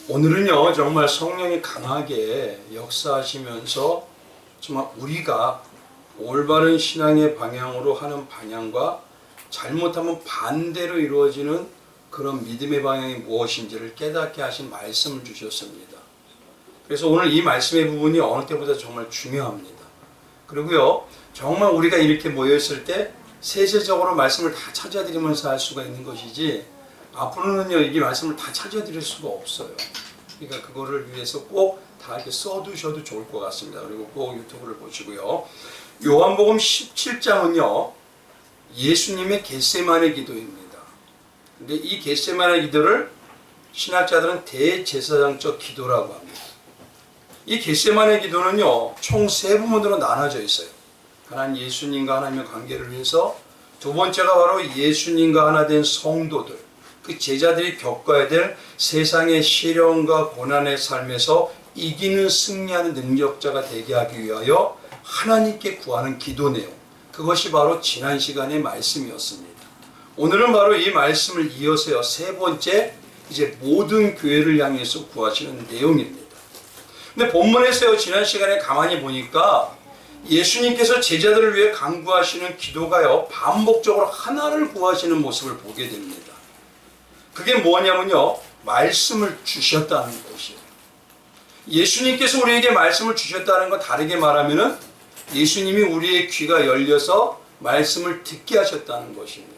오늘은요 정말 성령이 강하게 역사하시면서 정말 우리가 올바른 신앙의 방향으로 하는 방향과 잘못하면 반대로 이루어지는 그런 믿음의 방향이 무엇인지를 깨닫게 하신 말씀을 주셨습니다. 그래서 오늘 이 말씀의 부분이 어느 때보다 정말 중요합니다. 그리고요 정말 우리가 이렇게 모여있을 때 세세적으로 말씀을 다 찾아드리면서 할 수가 있는 것이지, 앞으로는요 이 말씀을 다 찾아드릴 수가 없어요. 그러니까 그거를 위해서 꼭 다 이렇게 써두셔도 좋을 것 같습니다. 그리고 꼭 유튜브를 보시고요. 요한복음 17장은요 예수님의 겟세마네 기도입니다. 근데 이 겟세마네 기도를 신학자들은 대제사장적 기도라고 합니다. 이 겟세마네 기도는요 총 3부문으로 나눠져 있어요. 하나님 예수님과 하나님의 관계를 위해서, 두 번째가 바로 예수님과 하나 된 성도들, 그 제자들이 겪어야 될 세상의 시련과 고난의 삶에서 이기는 승리하는 능력자가 되게 하기 위하여 하나님께 구하는 기도 내용, 그것이 바로 지난 시간의 말씀이었습니다. 오늘은 바로 이 말씀을 이어서요 세 번째, 이제 모든 교회를 향해서 구하시는 내용입니다. 근데 본문에서요 지난 시간에 가만히 보니까 예수님께서 제자들을 위해 간구하시는 기도가요 반복적으로 하나를 구하시는 모습을 보게 됩니다. 그게 뭐냐면요 말씀을 주셨다는 것이에요. 예수님께서 우리에게 말씀을 주셨다는 거, 다르게 말하면은 예수님이 우리의 귀가 열려서 말씀을 듣게 하셨다는 것입니다.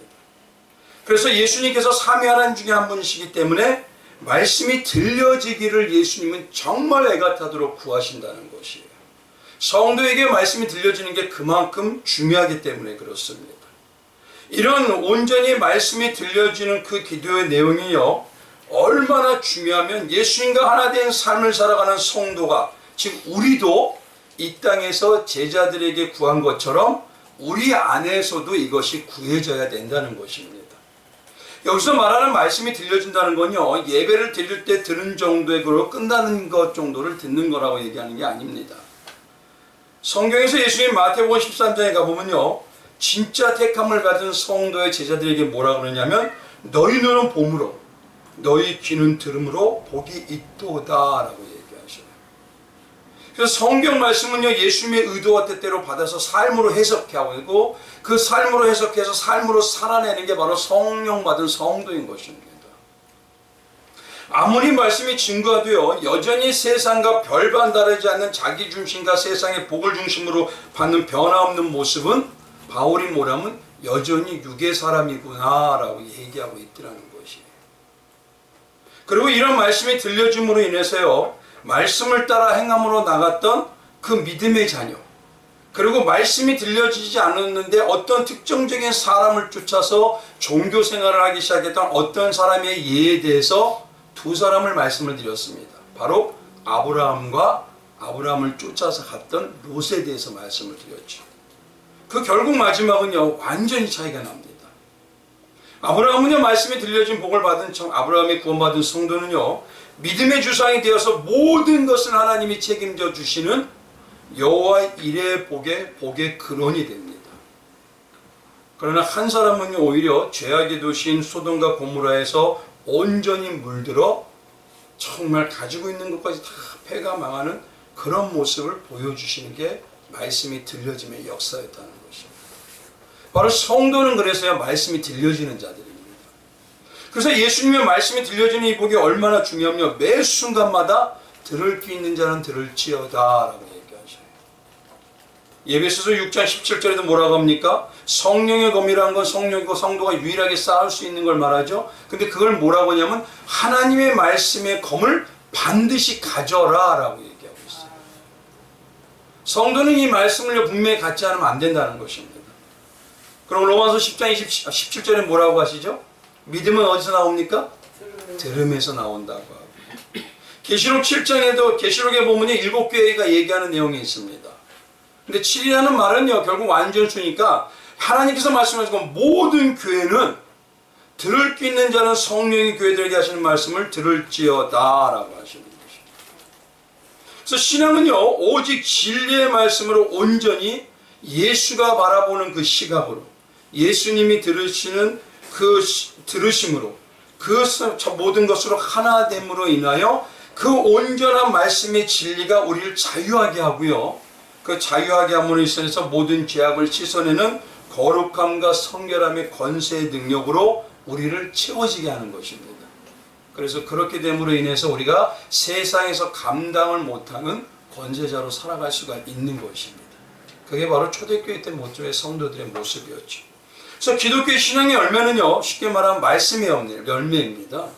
그래서 예수님께서 삼위 하나님 중에 한 분이시기 때문에 말씀이 들려지기를 예수님은 정말 애가 타도록 구하신다는 것이에요. 성도에게 말씀이 들려지는 게 그만큼 중요하기 때문에 그렇습니다. 이런 온전히 말씀이 들려지는 그 기도의 내용이요 얼마나 중요하면, 예수님과 하나 된 삶을 살아가는 성도가, 즉 우리도 이 땅에서 제자들에게 구한 것처럼 우리 안에서도 이것이 구해져야 된다는 것입니다. 여기서 말하는 말씀이 들려진다는 건요 예배를 드릴 때 들은 정도의 그로 끝나는 것 정도를 듣는 거라고 얘기하는 게 아닙니다. 성경에서 예수님 마태복음 13장에 가보면요 진짜 택함을 받은 성도의 제자들에게 뭐라 그러냐면, 너희 눈은 봄으로 너희 귀는 들음으로 복이 있도다 라고 얘기하셔요. 그래서 성경 말씀은요 예수님의 의도와 뜻대로 받아서 삶으로 해석하고, 그 삶으로 해석해서 삶으로 살아내는 게 바로 성령 받은 성도인 것입니다. 아무리 말씀이 증거하도요 여전히 세상과 별반 다르지 않는 자기 중심과 세상의 복을 중심으로 받는 변화없는 모습은 바울이 뭐라면 여전히 육의 사람이구나 라고 얘기하고 있더라는 것이에요. 그리고 이런 말씀이 들려줌으로 인해서요 말씀을 따라 행함으로 나갔던 그 믿음의 자녀, 그리고 말씀이 들려지지 않았는데 어떤 특정적인 사람을 쫓아서 종교 생활을 하기 시작했던 어떤 사람의 예에 대해서 두 사람을 말씀을 드렸습니다. 바로 아브라함과 아브라함을 쫓아서 갔던 롯에 대해서 말씀을 드렸죠. 그 결국 마지막은요 완전히 차이가 납니다. 아브라함은요 말씀이 들려진 복을 받은 아브라함이 구원받은 성도는요 믿음의 주상이 되어서 모든 것을 하나님이 책임져 주시는 여호와 일의 복의 근원이 됩니다. 그러나 한 사람은요 오히려 죄악의 도시인 소돔과 고모라에서 온전히 물들어 정말 가지고 있는 것까지 다 패가 망하는 그런 모습을 보여주시는 게 말씀이 들려짐의 역사였다는 것입니다. 바로 성도는 그래서야 말씀이 들려지는 자들입니다. 그래서 예수님의 말씀이 들려지는 이 복이 얼마나 중요하며, 매 순간마다 들을 귀 있는 자는 들을지어다 라고 얘기하셔요. 에베소서 6장 17절에도 뭐라고 합니까? 성령의 검이라는 건 성령이고 성도가 유일하게 쌓을 수 있는 걸 말하죠. 근데 그걸 뭐라고 하냐면 하나님의 말씀의 검을 반드시 가져라 라고 얘기하고 있어요. 성도는 이 말씀을 분명히 갖지 않으면 안 된다는 것입니다. 그럼 로마서 10장 17절에 뭐라고 하시죠? 믿음은 어디서 나옵니까? 들음에서 나온다고 하고, 계시록 7장에도 계시록에 보면 7교회가 얘기하는 내용이 있습니다. 근데 7이라는 말은요 결국 완전수니까 하나님께서 말씀하시고 모든 교회는 들을 귀 있는 자는 성령이 교회들에게 하시는 말씀을 들을지어다 라고 하시는 것입니다. 그래서 신앙은요 오직 진리의 말씀으로 온전히 예수가 바라보는 그 시각으로, 예수님이 들으시는 그 들으심으로, 그 모든 것으로 하나됨으로 인하여 그 온전한 말씀의 진리가 우리를 자유하게 하고요. 그 자유하게 함으로 인해서 모든 죄악을 씻어내는 거룩함과 성결함의 권세의 능력으로 우리를 채워지게 하는 것입니다. 그래서 그렇게 됨으로 인해서 우리가 세상에서 감당을 못하는 권세자로 살아갈 수가 있는 것입니다. 그게 바로 초대교회 때 모쪼의 성도들의 모습이었죠. 그래서 기독교의 신앙의 열매는요, 쉽게 말하면 말씀의 열매입니다.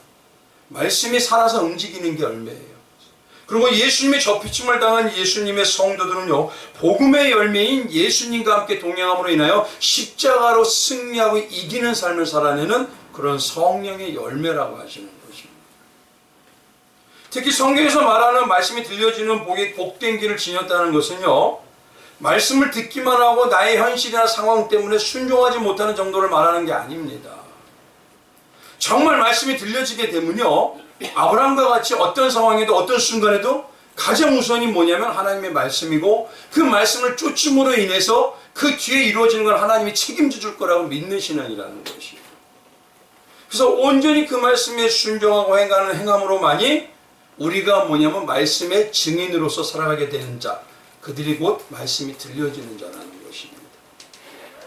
말씀이 살아서 움직이는 게 열매예요. 그리고 예수님의 접붙임을 당한 예수님의 성도들은요, 복음의 열매인 예수님과 함께 동행함으로 인하여 십자가로 승리하고 이기는 삶을 살아내는 그런 성령의 열매라고 하시는 것입니다. 특히 성경에서 말하는 말씀이 들려지는 복된 길을 지녔다는 것은요, 말씀을 듣기만 하고 나의 현실이나 상황 때문에 순종하지 못하는 정도를 말하는 게 아닙니다. 정말 말씀이 들려지게 되면요, 아브라함과 같이 어떤 상황에도 어떤 순간에도 가장 우선이 뭐냐면 하나님의 말씀이고, 그 말씀을 쫓음으로 인해서 그 뒤에 이루어지는 걸 하나님이 책임져 줄 거라고 믿는 신앙이라는 것이에요. 그래서 온전히 그 말씀에 순종하고 행하는 행함으로만이 우리가 뭐냐면 말씀의 증인으로서 살아가게 되는 자, 그들이 곧 말씀이 들려지는 자라는 것입니다.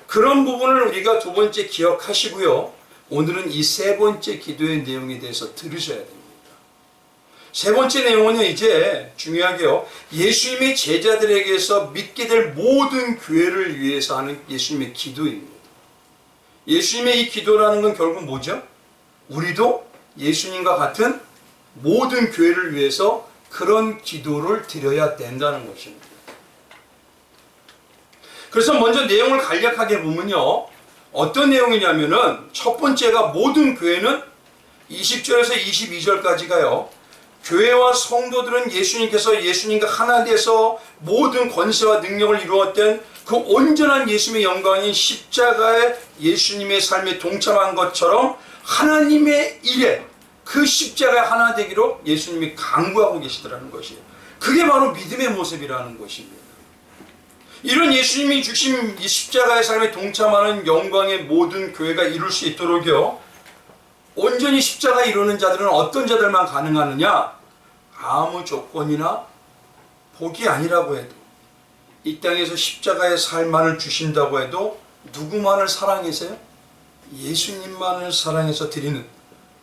그런 부분을 우리가 두 번째 기억하시고요, 오늘은 이 세 번째 기도의 내용에 대해서 들으셔야 됩니다. 세 번째 내용은요, 이제 중요하게요, 예수님의 제자들에게서 믿게 될 모든 교회를 위해서 하는 예수님의 기도입니다. 예수님의 이 기도라는 건 결국 뭐죠? 우리도 예수님과 같은 모든 교회를 위해서 그런 기도를 드려야 된다는 것입니다. 그래서 먼저 내용을 간략하게 보면요, 어떤 내용이냐면은 첫 번째가 모든 교회는 20절에서 22절까지가요, 교회와 성도들은 예수님께서 예수님과 하나 돼서 모든 권세와 능력을 이루었던 그 온전한 예수님의 영광인 십자가의 예수님의 삶에 동참한 것처럼 하나님의 일에 그 십자가에 하나 되기로 예수님이 강구하고 계시더라는 것이에요. 그게 바로 믿음의 모습이라는 것입니다. 이런 예수님이 주신 이 십자가의 삶에 동참하는 영광의 모든 교회가 이룰 수 있도록요, 온전히 십자가 이루는 자들은 어떤 자들만 가능하느냐? 아무 조건이나 복이 아니라고 해도, 이 땅에서 십자가의 삶만을 주신다고 해도 누구만을 사랑해서요? 예수님만을 사랑해서 드리는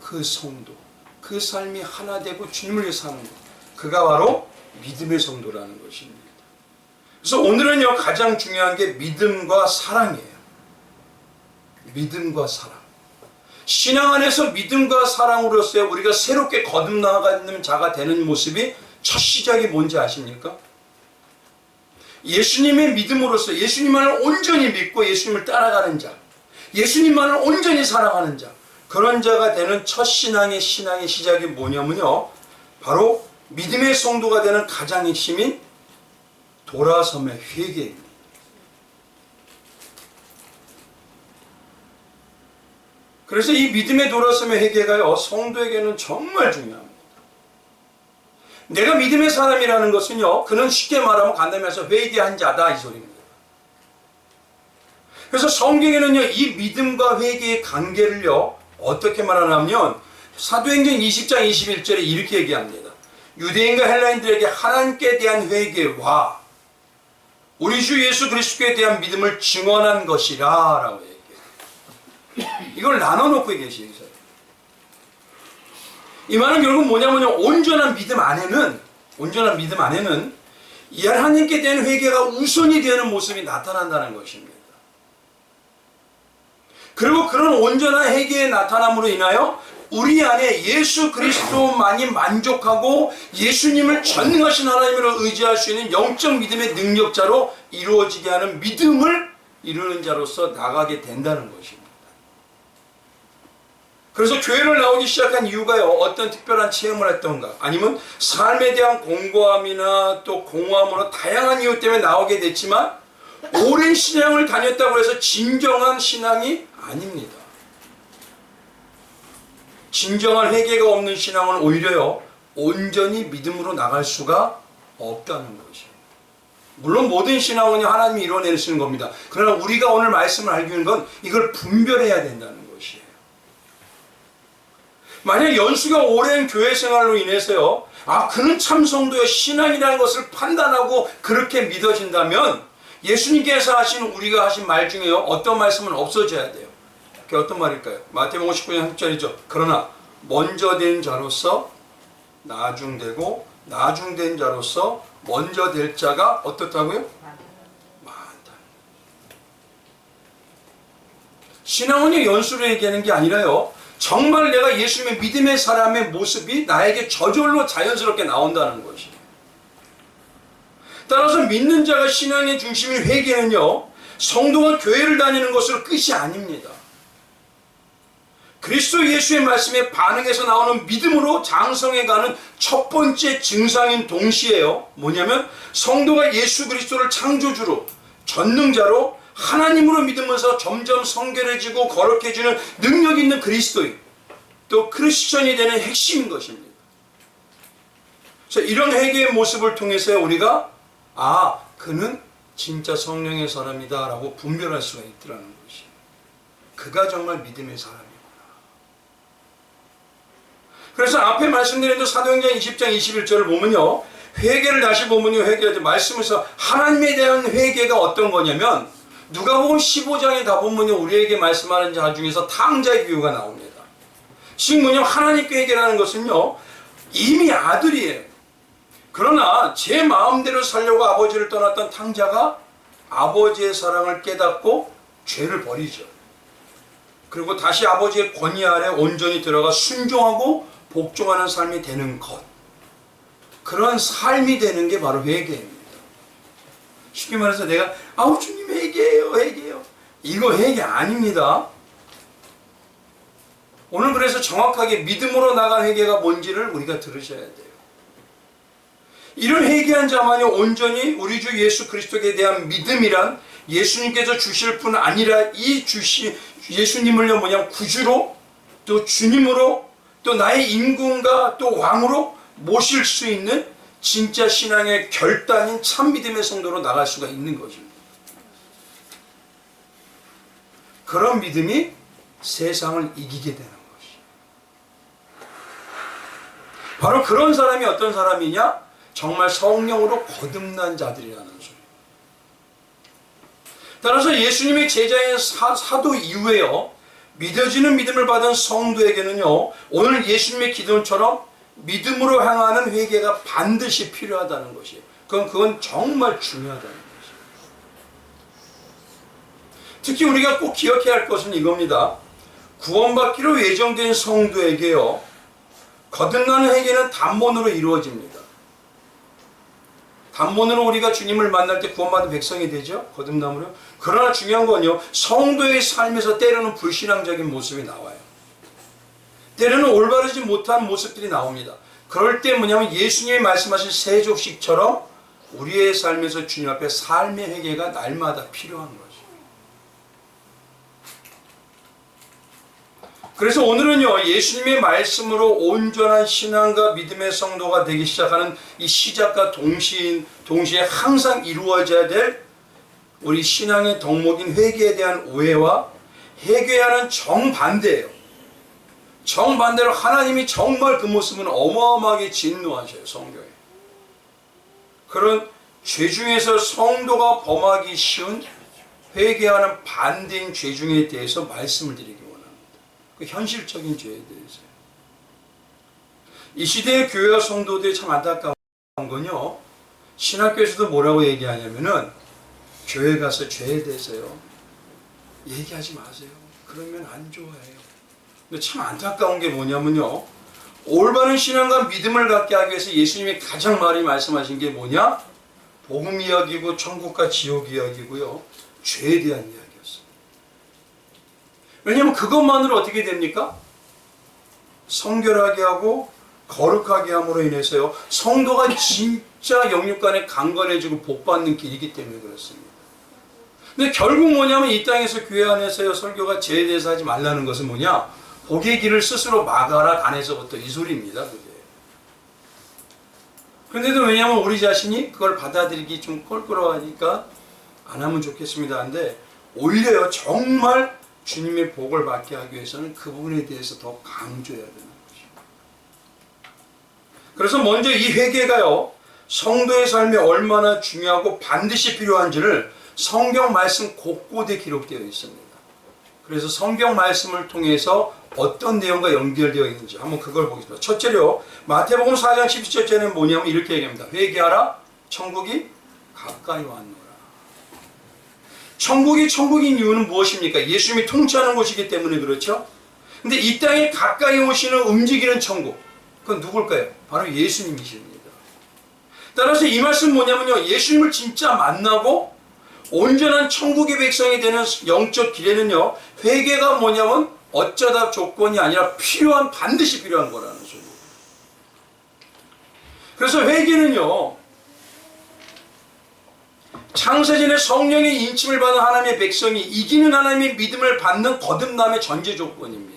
그 성도, 그 삶이 하나 되고 주님을 위해 사는 것, 그가 바로 믿음의 성도라는 것입니다. 그래서 오늘은요, 가장 중요한 게 믿음과 사랑이에요. 믿음과 사랑. 신앙 안에서 믿음과 사랑으로서 우리가 새롭게 거듭나가는 자가 되는 모습이 첫 시작이 뭔지 아십니까? 예수님의 믿음으로서 예수님만을 온전히 믿고 예수님을 따라가는 자, 예수님만을 온전히 사랑하는 자, 그런 자가 되는 첫 신앙의 시작이 뭐냐면요, 바로 믿음의 성도가 되는 가장 핵심인 돌아섬의 회개입니다. 그래서 이 믿음의 돌아섬의 회개가요, 성도에게는 정말 중요합니다. 내가 믿음의 사람이라는 것은요, 그는 쉽게 말하면 간단해서 회개한 자다, 이 소리입니다. 그래서 성경에는요, 이 믿음과 회개의 관계를요, 어떻게 말하냐면 사도행전 20장 21절에 이렇게 얘기합니다. 유대인과 헬라인들에게 하나님께 대한 회개와 우리 주 예수 그리스도에 대한 믿음을 증언한 것이라 라고 얘기해요. 이걸 나눠놓고 계시죠. 이 말은 결국 뭐냐면요, 온전한 믿음 안에는 이 하나님께 대한 회개가 우선이 되는 모습이 나타난다는 것입니다. 그리고 그런 온전한 회개의 나타남으로 인하여 우리 안에 예수 그리스도만이 만족하고 예수님을 전능하신 하나님으로 의지할 수 있는 영적 믿음의 능력자로 이루어지게 하는 믿음을 이루는 자로서 나가게 된다는 것입니다. 그래서 교회를 나오기 시작한 이유가요, 어떤 특별한 체험을 했던가, 아니면 삶에 대한 공고함이나 또 공허함으로 다양한 이유 때문에 나오게 됐지만 오랜 신앙을 다녔다고 해서 진정한 신앙이 아닙니다. 진정한 회개가 없는 신앙은 오히려요, 온전히 믿음으로 나갈 수가 없다는 것이에요. 물론 모든 신앙은 하나님이 이뤄내시는 겁니다. 그러나 우리가 오늘 말씀을 알기 위한 건 이걸 분별해야 된다는 것이에요. 만약 연수가 오랜 교회 생활로 인해서요, 그는 참 성도의 신앙이라는 것을 판단하고 그렇게 믿어진다면 예수님께서 하신 우리가 하신 말 중에요, 어떤 말씀은 없어져야 돼요. 그게 어떤 말일까요? 마태복음 19장 10절이죠. 그러나 먼저 된 자로서 나중되고 나중된 자로서 먼저 될 자가 어떻다고요? 많다. 신앙은 연수로 얘기하는 게 아니라요, 정말 내가 예수님의 믿음의 사람의 모습이 나에게 저절로 자연스럽게 나온다는 것이에요. 따라서 믿는 자가 신앙의 중심인 회개는요, 성도가 교회를 다니는 것으로 끝이 아닙니다. 그리스도 예수의 말씀에 반응해서 나오는 믿음으로 장성해가는 첫 번째 증상인 동시에요, 뭐냐면 성도가 예수 그리스도를 창조주로, 전능자로 하나님으로 믿으면서 점점 성결해지고 거룩해지는 능력 있는 그리스도인, 또 크리스천이 되는 핵심인 것입니다. 그래서 이런 회개의 모습을 통해서 우리가 그는 진짜 성령의 사람이다 라고 분별할 수가 있더라는 것이에요. 그가 정말 믿음의 사람이구나. 그래서 앞에 말씀드린 사도행전 20장 21절을 보면요, 회개를 다시 보면요, 회개할 때 말씀에서 하나님에 대한 회개가 어떤 거냐면, 누가복음 15장에 가보면요, 우리에게 말씀하는 자 중에서 탕자의 비유가 나옵니다. 즉 뭐냐면 하나님께 회개라는 것은요, 이미 아들이에요. 그러나 제 마음대로 살려고 아버지를 떠났던 탕자가 아버지의 사랑을 깨닫고 죄를 버리죠. 그리고 다시 아버지의 권위 아래 온전히 들어가 순종하고 복종하는 삶이 되는 것, 그런 삶이 되는 게 바로 회개입니다. 쉽게 말해서 내가 주님 회개해요 이거 회개 아닙니다. 오늘 그래서 정확하게 믿음으로 나간 회개가 뭔지를 우리가 들으셔야 돼요. 이런 회개한 자만이 온전히 우리 주 예수 그리스도에 대한 믿음이란 예수님께서 주실 뿐 아니라 예수님을요 구주로, 또 주님으로, 또 나의 임금과 또 왕으로 모실 수 있는 진짜 신앙의 결단인 참 믿음의 성도로 나갈 수가 있는 것입니다. 그런 믿음이 세상을 이기게 되는 것이에요. 바로 그런 사람이 어떤 사람이냐? 정말 성령으로 거듭난 자들이라는 소리예요. 따라서 예수님의 제자인 사도 이후에요, 믿어지는 믿음을 받은 성도에게는요, 오늘 예수님의 기도처럼 믿음으로 향하는 회개가 반드시 필요하다는 것이에요. 그건 정말 중요하다는 것이에요. 특히 우리가 꼭 기억해야 할 것은 이겁니다. 구원받기로 예정된 성도에게요, 거듭나는 회개는 단번으로 이루어집니다. 단번으로 우리가 주님을 만날 때 구원받은 백성이 되죠, 거듭남으로. 그러나 중요한 건요, 성도의 삶에서 때로는 불신앙적인 모습이 나와요. 때로는 올바르지 못한 모습들이 나옵니다. 그럴 때 뭐냐면 예수님이 말씀하신 세족식처럼 우리의 삶에서 주님 앞에 삶의 회개가 날마다 필요한 거죠. 그래서 오늘은요, 예수님의 말씀으로 온전한 신앙과 믿음의 성도가 되기 시작하는 이 시작과 동시에 항상 이루어져야 될 우리 신앙의 덕목인 회개에 대한 오해와 회개하는 정반대예요. 정반대로 하나님이 정말 그 모습은 어마어마하게 진노하셔요, 성경에. 그런 죄 중에서 성도가 범하기 쉬운 회개하는 반대인 죄 중에 대해서 말씀을 드리기 원합니다. 그 현실적인 죄에 대해서요. 이 시대의 교회와 성도들이 참 안타까운 건요, 신학교에서도 뭐라고 얘기하냐면은 교회 가서 죄에 대해서요 얘기하지 마세요. 그러면 안 좋아해요. 근데 참 안타까운 게 뭐냐면요, 올바른 신앙과 믿음을 갖게 하기 위해서 예수님이 가장 많이 말씀하신 게 뭐냐? 복음 이야기고 천국과 지옥 이야기고요, 죄에 대한 이야기였어요. 왜냐하면 그것만으로 어떻게 됩니까? 성결하게 하고 거룩하게 함으로 인해서요, 성도가 진짜 영육간에 강건해지고 복받는 길이기 때문에 그렇습니다. 근데 결국 뭐냐면 이 땅에서 교회 안에서요, 설교가 죄에 대해서 하지 말라는 것은 뭐냐? 복의 길을 스스로 막아라 단에서부터 이 소리입니다. 그게. 그런데도 왜냐하면 우리 자신이 그걸 받아들이기 좀 껄끄러워하니까 안 하면 좋겠습니다 한데, 오히려요, 정말 주님의 복을 받게 하기 위해서는 그 부분에 대해서 더 강조해야 되는 것이죠. 그래서 먼저 이 회개가요, 성도의 삶에 얼마나 중요하고 반드시 필요한지를 성경 말씀 곳곳에 기록되어 있습니다. 그래서 성경 말씀을 통해서 어떤 내용과 연결되어 있는지 한번 그걸 보겠습니다. 첫째로 마태복음 4장 17절에는 뭐냐면 이렇게 얘기합니다. 회개하라, 천국이 가까이 왔노라. 천국이 천국인 이유는 무엇입니까? 예수님이 통치하는 곳이기 때문에 그렇죠. 근데 이 땅에 가까이 오시는 움직이는 천국, 그건 누굴까요? 바로 예수님이십니다. 따라서 이 말씀 뭐냐면요, 예수님을 진짜 만나고 온전한 천국의 백성이 되는 영적 길에는요, 회개가 뭐냐면 어쩌다 조건이 아니라 필요한, 반드시 필요한 거라는 소리예요. 그래서 회개는요, 창세전에 성령의 인침을 받은 하나님의 백성이 이기는 하나님의 믿음을 받는 거듭남의 전제 조건입니다.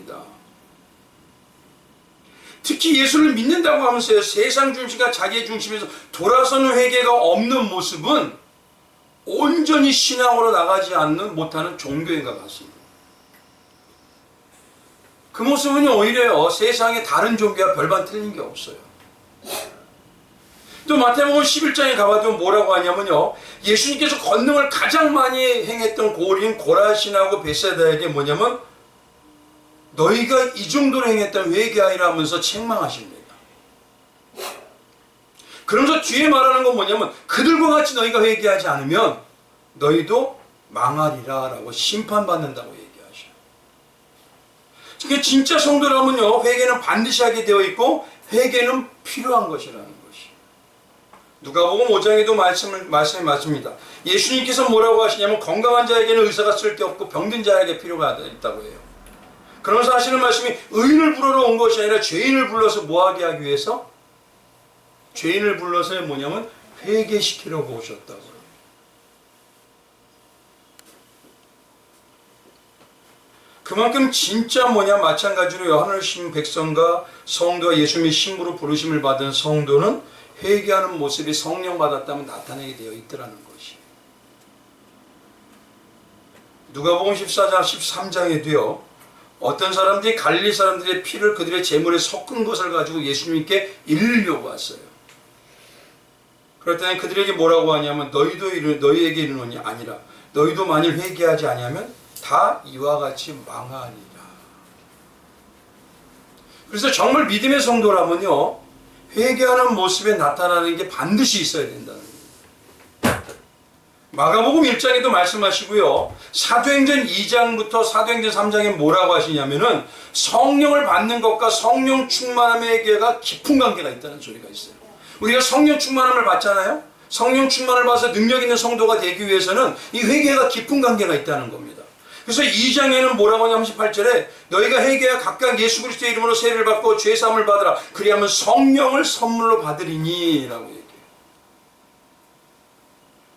특히 예수를 믿는다고 하면서 세상 중심과 자기의 중심에서 돌아서는 회개가 없는 모습은 온전히 신앙으로 나가지 못하는 종교인과 같습니다. 그 모습은 오히려 세상의 다른 종교와 별반 틀린 게 없어요. 또 마태복음 11장에 가봐도 뭐라고 하냐면요, 예수님께서 권능을 가장 많이 행했던 고린 고라신하고 베세다에게 뭐냐면 너희가 이 정도로 행했던 회개하리라 하면서 책망하십니다. 그러면서 뒤에 말하는 건 뭐냐면 그들과 같이 너희가 회개하지 않으면 너희도 망하리라 라고 심판받는다고 얘기하셔요. 그러니까 진짜 성도라면요, 회개는 반드시 하게 되어 있고 회개는 필요한 것이라는 것이. 누가복음 5장에도 말씀이 맞습니다. 예수님께서 뭐라고 하시냐면 건강한 자에게는 의사가 쓸데없고 병든 자에게 필요가 있다고 해요. 그러면서 하시는 말씀이 의인을 부르러 온 것이 아니라 죄인을 불러서 뭐하게 하기 위해서? 죄인을 불러서 뭐냐면 회개시키려고 오셨다고요. 그만큼 진짜 마찬가지로 하늘신 백성과 성도와 예수님의 신부로 부르심을 받은 성도는 회개하는 모습이 성령 받았다면 나타나게 되어 있더라는 것이. 누가복음 14장 13장에도요, 어떤 사람들이 갈릴리 사람들의 피를 그들의 제물에 섞은 것을 가지고 예수님께 일르려고 왔어요. 그럴 때는 그들에게 뭐라고 하냐면 너희에게 이르노니 아니라 너희도 만일 회개하지 아니하면 다 이와 같이 망하리라. 그래서 정말 믿음의 성도라면요, 회개하는 모습에 나타나는 게 반드시 있어야 된다는 거예요. 마가복음 1장에도 말씀하시고요, 사도행전 2장부터 사도행전 3장에 뭐라고 하시냐면은 성령을 받는 것과 성령 충만함의 회개가 깊은 관계가 있다는 소리가 있어요. 우리가 성령 충만함을 받잖아요. 성령 충만을 받아서 능력 있는 성도가 되기 위해서는 이 회개가 깊은 관계가 있다는 겁니다. 그래서 2장에는 뭐라고 하냐면 18절에 너희가 회개하여 각각 예수 그리스도의 이름으로 세례를 받고 죄사함을 받으라. 그리하면 성령을 선물로 받으리니 라고 얘기해요.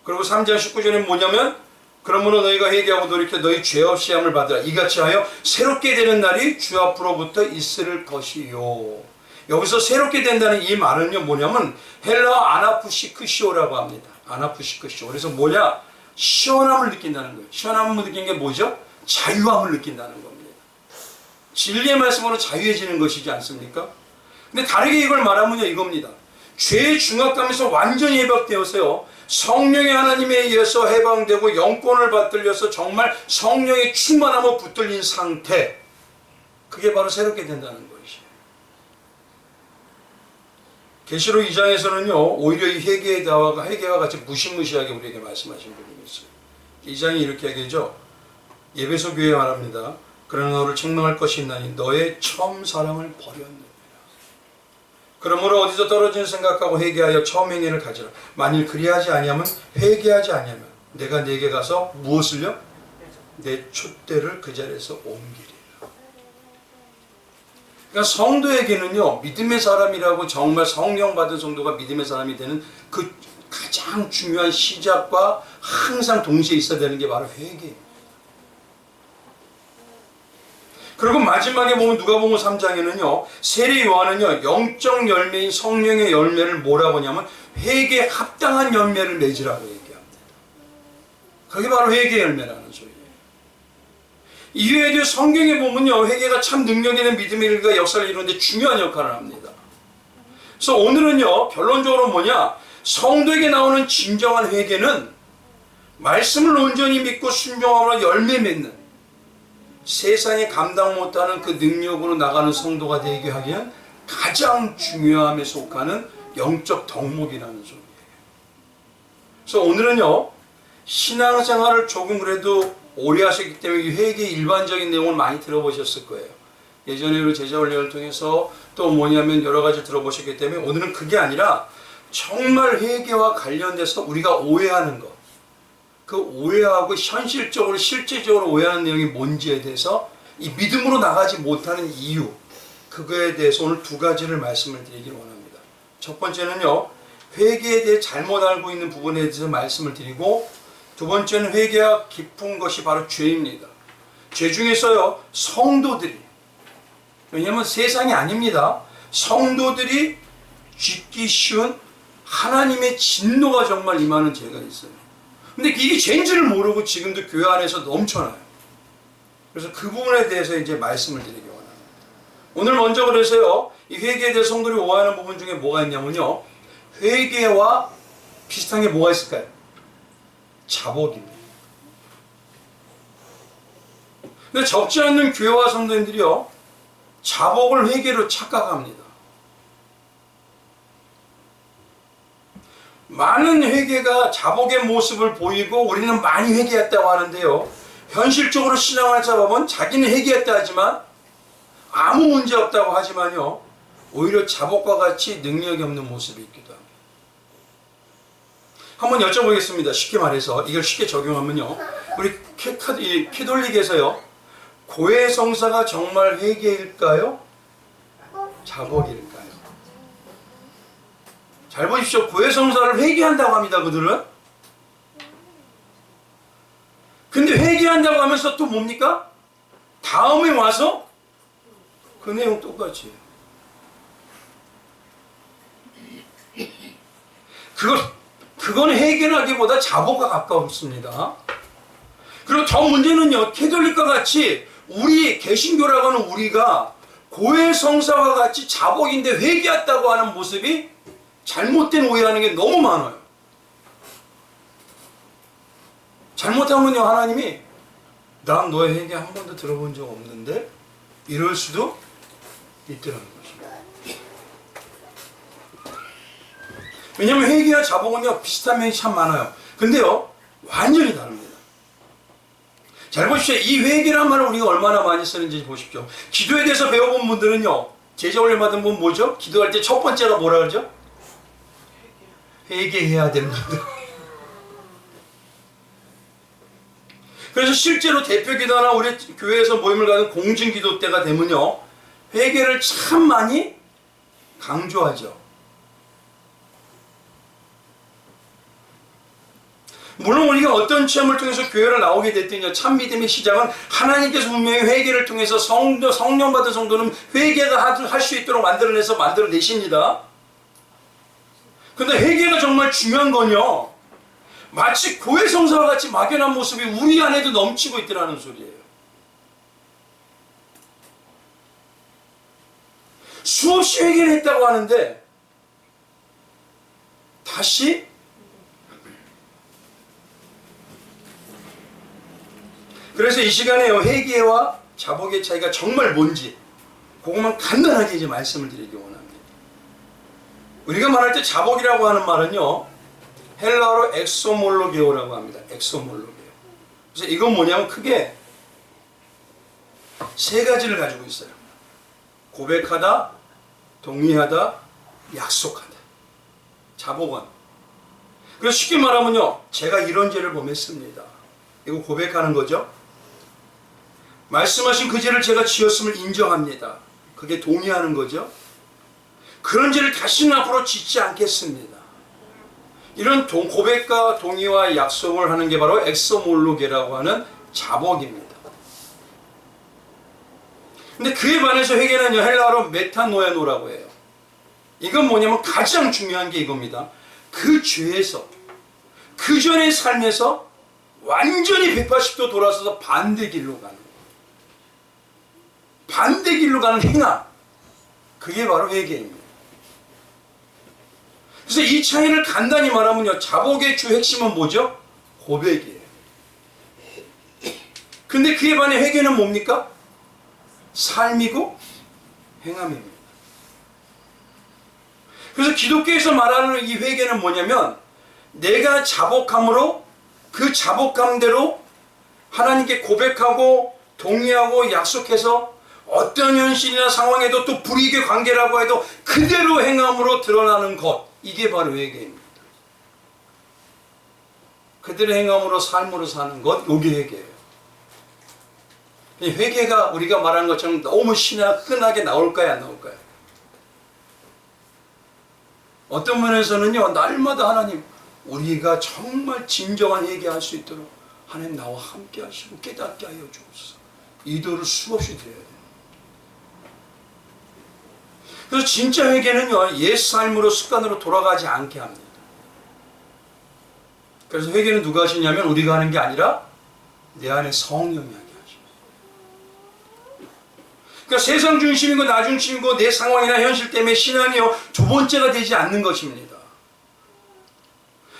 그리고 3장 19절에 뭐냐면 그러므로 너희가 회개하고 돌이켜 너희 죄 없이 함을 받으라. 이같이 하여 새롭게 되는 날이 주 앞으로부터 있을 것이요. 여기서 새롭게 된다는 이 말은요, 뭐냐면 헬라어 아나푸시크시오라고 합니다. 아나푸시크시오. 그래서 뭐냐? 시원함을 느낀다는 거예요. 시원함을 느낀 게 뭐죠? 자유함을 느낀다는 겁니다. 진리의 말씀으로 자유해지는 것이지 않습니까? 근데 다르게 이걸 말하면요, 이겁니다. 죄의 중압감에서 완전히 해방되어서요, 성령의 하나님에 의해서 해방되고 영권을 받들려서 정말 성령의 충만함을 붙들린 상태, 그게 바로 새롭게 된다는 것이에요. 계시록 2장에서는요, 오히려 이 회개와 같이 무시무시하게 우리에게 말씀하신 부분이 있어요. 2장이 이렇게 얘기하죠. 예배소 교회에 말합니다. 그러나 너를 책망할 것이 있나니 너의 처음 사랑을 버렸느니라. 그러므로 어디서 떨어진 생각하고 회개하여 처음 행위를 가지라. 만일 그리하지 아니하면 회개하지 아니하면 내가 네게 가서 무엇을요? 내 촛대를 그 자리에서 옮기리라. 그러니까 성도에게는요, 믿음의 사람이라고 정말 성령 받은 성도가 믿음의 사람이 되는 그 가장 중요한 시작과 항상 동시에 있어야 되는 게 바로 회개입니다. 그리고 마지막에 보면 누가복음 3장에는요, 세례 요한은요, 영적 열매인 성령의 열매를 뭐라고 하냐면 회개에 합당한 열매를 맺으라고 얘기합니다. 그게 바로 회개 열매라는 소리예요. 이외에도 성경에 보면요, 회개가 참 능력 있는 믿음의 일과 역사를 이루는데 중요한 역할을 합니다. 그래서 오늘은요, 결론적으로 뭐냐? 성도에게 나오는 진정한 회개는 말씀을 온전히 믿고 순종함으로 열매 맺는, 세상에 감당 못하는 그 능력으로 나가는 성도가 되게 하기 위한 가장 중요함에 속하는 영적 덕목이라는 소리예요. 그래서 오늘은요, 신앙생활을 조금 그래도 오래 하셨기 때문에 이 회개의 일반적인 내용을 많이 들어보셨을 거예요. 예전에 제자훈련을 통해서 또 뭐냐면 여러 가지 들어보셨기 때문에 오늘은 그게 아니라 정말 회개와 관련돼서 우리가 오해하는 것, 그 오해하고 현실적으로 실제적으로 오해하는 내용이 뭔지에 대해서 이 믿음으로 나가지 못하는 이유, 그거에 대해서 오늘 두 가지를 말씀을 드리기를 원합니다. 첫 번째는요, 회개에 대해 잘못 알고 있는 부분에 대해서 말씀을 드리고, 두 번째는 회개가 깊은 것이 바로 죄입니다. 죄 중에서요, 성도들이, 왜냐하면 세상이 아닙니다. 성도들이 짓기 쉬운 하나님의 진노가 정말 임하는 죄가 있어요. 근데 이게 죄인지를 모르고 지금도 교회 안에서 넘쳐나요. 그래서 그 부분에 대해서 이제 말씀을 드리기 원합니다. 오늘 먼저 그래서요, 이 회개에 대해 성도들이 오해하는 부분 중에 뭐가 있냐면요, 회개와 비슷한 게 뭐가 있을까요? 자복입니다. 근데 적지 않는 교회와 성도님들이요, 자복을 회개로 착각합니다. 많은 회개가 자복의 모습을 보이고 우리는 많이 회개했다고 하는데요, 현실적으로 신앙을 잡아보면 자기는 회개했다 하지만 아무 문제 없다고 하지만요, 오히려 자복과 같이 능력이 없는 모습이 있기도 합니다. 한번 여쭤보겠습니다. 쉽게 말해서 이걸 쉽게 적용하면요, 우리 캐톨릭에서요, 고해성사가 정말 회개일까요? 자복일까요? 잘 보십시오. 고해성사를 회개한다고 합니다, 그들은. 근데 회개한다고 하면서 또 뭡니까? 다음에 와서 그 내용 똑같이 해요. 그건 회개하기보다 자복과 가까웠습니다. 그리고 더 문제는요, 캐톨릭과 같이 우리 개신교라고 하는 우리가 고해성사와 같이 자복인데 회개했다고 하는 모습이 잘못된 오해하는 게 너무 많아요. 잘못하면요, 하나님이 난 너의 회개 한 번도 들어본 적 없는데 이럴 수도 있더라는 것입니다. 왜냐하면 회개와 자복은요, 비슷한 면이 참 많아요. 근데요, 완전히 다릅니다. 잘 보십시오. 이 회개란 말을 우리가 얼마나 많이 쓰는지 보십시오. 기도에 대해서 배워본 분들은요, 제자훈련 받은 분 뭐죠? 기도할 때 첫 번째가 뭐라 그러죠? 회개해야 됩니다. 그래서 실제로 대표기도나 우리 교회에서 모임을 가는 공진기도 때가 되면요, 회개를 참 많이 강조하죠. 물론 우리가 어떤 체험을 통해서 교회를 나오게 됐든요, 참 믿음의 시작은 하나님께서 분명히 회개를 통해서 성령 받은 성도는 회개가 할 수 있도록 만들어내십니다. 근데 회개가 정말 중요한 건요, 마치 고해성사와 같이 막연한 모습이 우리 안에도 넘치고 있더라는 소리예요. 수없이 회개를 했다고 하는데 다시 그래서 이 시간에요, 회개와 자복의 차이가 정말 뭔지 그것만 간단하게 이제 말씀을 드리기 원합니다. 우리가 말할 때 자복이라고 하는 말은요, 헬라어로 엑소몰로게오라고 합니다. 엑소몰로게오. 그래서 이건 뭐냐면 크게 세 가지를 가지고 있어요. 고백하다, 동의하다, 약속하다. 자복은. 그래서 쉽게 말하면요, 제가 이런 죄를 범했습니다. 이거 고백하는 거죠. 말씀하신 그 죄를 제가 지었음을 인정합니다. 그게 동의하는 거죠. 그런 죄를 다시는 앞으로 짓지 않겠습니다. 이런 고백과 동의와 약속을 하는 게 바로 엑소몰로게라고 하는 자복입니다. 근데 그에 반해서 회개는요, 헬라어로 메타노에노라고 해요. 이건 뭐냐면 가장 중요한 게 이겁니다. 그 죄에서, 그 전의 삶에서 완전히 180도 돌아서서 반대 길로 가는 거예요. 반대 길로 가는 행함, 그게 바로 회개입니다. 그래서 이 차이를 간단히 말하면요, 자복의 주 핵심은 뭐죠? 고백이에요. 근데 그에 반해 회개는 뭡니까? 삶이고 행함입니다. 그래서 기독교에서 말하는 이 회개는 뭐냐면, 내가 자복함으로 그 자복함대로 하나님께 고백하고 동의하고 약속해서 어떤 현실이나 상황에도, 또 불이익의 관계라고 해도 그대로 행함으로 드러나는 것, 이게 바로 회개입니다. 그대로 행함으로 삶으로 사는 것, 이게 회개예요. 회개가 우리가 말하는 것처럼 너무 흔하게 나올까요, 안 나올까요? 어떤 면에서는요, 날마다 하나님, 우리가 정말 진정한 회개할 수 있도록 하나님 나와 함께 하시고 깨닫게 하여 주옵소서. 이도를 수없이 드려야 돼요. 그래서 진짜 회개는요, 옛 삶으로 습관으로 돌아가지 않게 합니다. 그래서 회개는 누가 하시냐면 우리가 하는 게 아니라 내 안에 성령이 하게 하십니다. 그러니까 세상 중심이고 나 중심이고 내 상황이나 현실 때문에 신앙이요, 두 번째가 되지 않는 것입니다.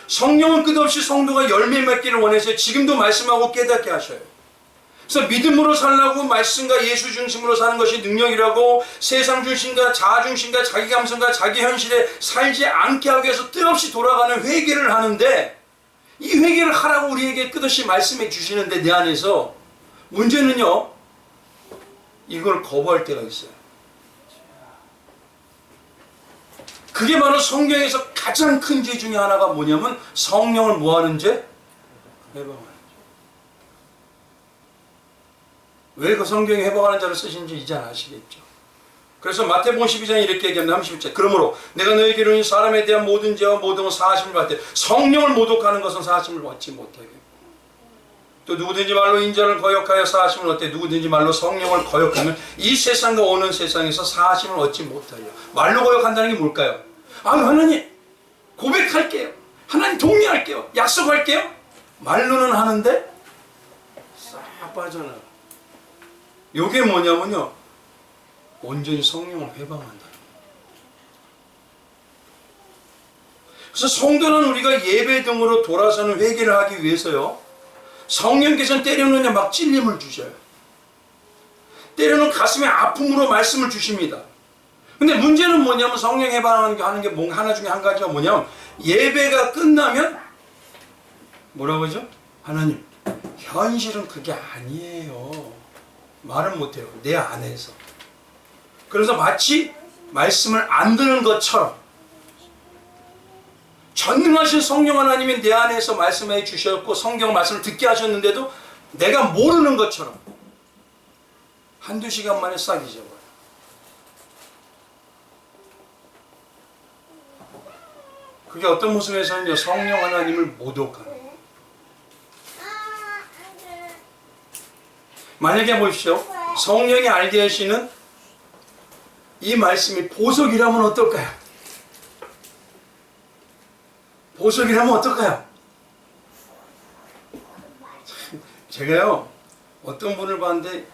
성령은 끝없이 성도가 열매 맺기를 원해서 지금도 말씀하고 깨닫게 하셔요. 그래서 믿음으로 살라고 말씀과 예수 중심으로 사는 것이 능력이라고, 세상 중심과 자아 중심과 자기 감성과 자기 현실에 살지 않게 하기 위해서 뜻없이 돌아가는 회개를 하는데, 이 회개를 하라고 우리에게 끝없이 말씀해 주시는데 내 안에서 문제는요, 이걸 거부할 때가 있어요. 그게 바로 성경에서 가장 큰 죄 중에 하나가 뭐냐면 성령을 뭐하는 죄? 해방하는 죄. 왜 그 성경에 해방하는 자를 쓰신지 이제 아시겠죠? 그래서 마태복음 12장에 이렇게 얘기합니다. 31절. 그러므로 내가 너에게 이르노니 사람에 대한 모든 죄와 모든 사하심을 받되 성령을 모독하는 것은 사하심을 받지 못하게. 또 누구든지 말로 인자를 거역하여 사하심을 얻되 누구든지 말로 성령을 거역하면 이 세상과 오는 세상에서 사하심을 얻지 못하여. 말로 거역한다는 게 뭘까요? 하나님 고백할게요. 하나님 동의할게요. 약속할게요. 말로는 하는데 싹 빠져나가. 이게 뭐냐면요, 온전히 성령을 회방한다. 그래서 성도는 우리가 예배 등으로 돌아서는 회개를 하기 위해서요, 성령께서는 때로는 막 찔림을 주셔요. 때로는 가슴에 아픔으로 말씀을 주십니다. 근데 문제는 뭐냐면 성령 해방하는 게 하나 중에 한 가지가 뭐냐면, 예배가 끝나면 뭐라고 하죠? 하나님, 현실은 그게 아니에요. 말은 못해요. 내 안에서. 그래서 마치 말씀을 안 듣는 것처럼, 전능하신 성령 하나님이 내 안에서 말씀해 주셨고 성경 말씀을 듣게 하셨는데도 내가 모르는 것처럼 한두 시간 만에 싹 잊어버려요. 그게 어떤 모습에서는요, 성령 하나님을 모독하는 거예요. 만약에 보십시오, 성령이 알게 하시는 이 말씀이 보석이라면 어떨까요? 보석이라면 어떨까요? 제가요, 어떤 분을 봤는데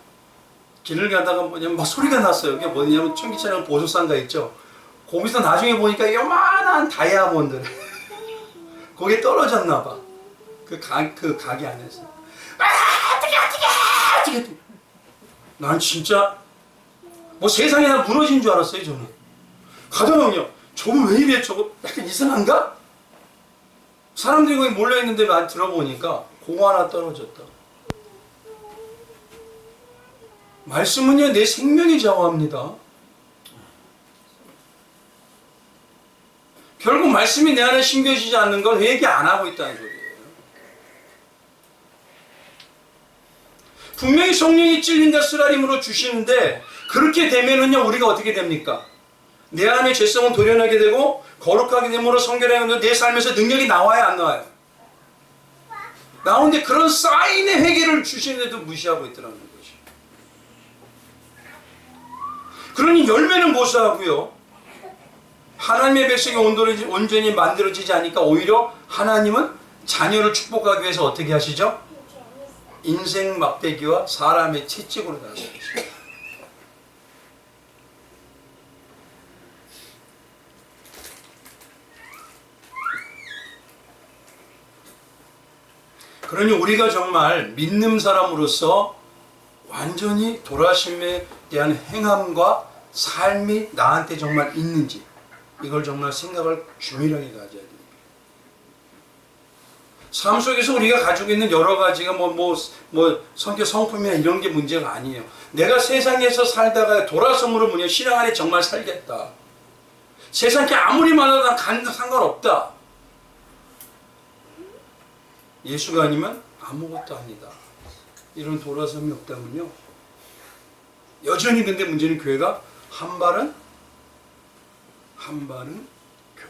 길을 가다가 뭐냐면 막 소리가 났어요. 그게 뭐냐면 청기차량 보석상가 있죠. 거기서 나중에 보니까 요만한 다이아몬드 거기에 떨어졌나 봐. 그 가게 안에서. 어떻게 난 진짜 뭐 세상이 다 무너진 줄 알았어요. 저는 가다가요, 저거 왜 이래, 저거 약간 이상한가? 사람들이 거기 몰려있는데 들어보니까 공 하나 떨어졌다. 말씀은요, 내 생명이 좌우합니다. 결국 말씀이 내 안에 심겨지지 않는 건 회개 안 하고 있다는 소리예요. 분명히 성령이 찔린다 쓰라림으로 주시는데, 그렇게 되면은요, 우리가 어떻게 됩니까? 내 안에 죄성은 도련하게 되고 거룩하게 됨으로 성결하게 내 삶에서 능력이 나와요, 안 나와요? 나오는데 그런 사인의 회개를 주시는데도 무시하고 있더라는 거죠. 그러니 열매는 모사하고요, 하나님의 백성이 온전히 만들어지지 않으니까 오히려 하나님은 자녀를 축복하기 위해서 어떻게 하시죠? 인생 막대기와 사람의 채찍으로 나서시죠. 그러니 우리가 정말 믿는 사람으로서 완전히 돌아심에 대한 행함과 삶이 나한테 정말 있는지 이걸 정말 생각을 주밀하게 가져야 됩니다. 삶 속에서 우리가 가지고 있는 여러 가지가 성격 성품이나 이런 게 문제가 아니에요. 내가 세상에서 살다가 돌아섬으로 뭐냐 신앙 안에 정말 살겠다. 세상에 아무리 많아도 난 상관없다. 예수가 아니면 아무것도 아니다. 이런 돌아섬이 없다면요. 여전히 근데 문제는 교회가 한 발은 교회.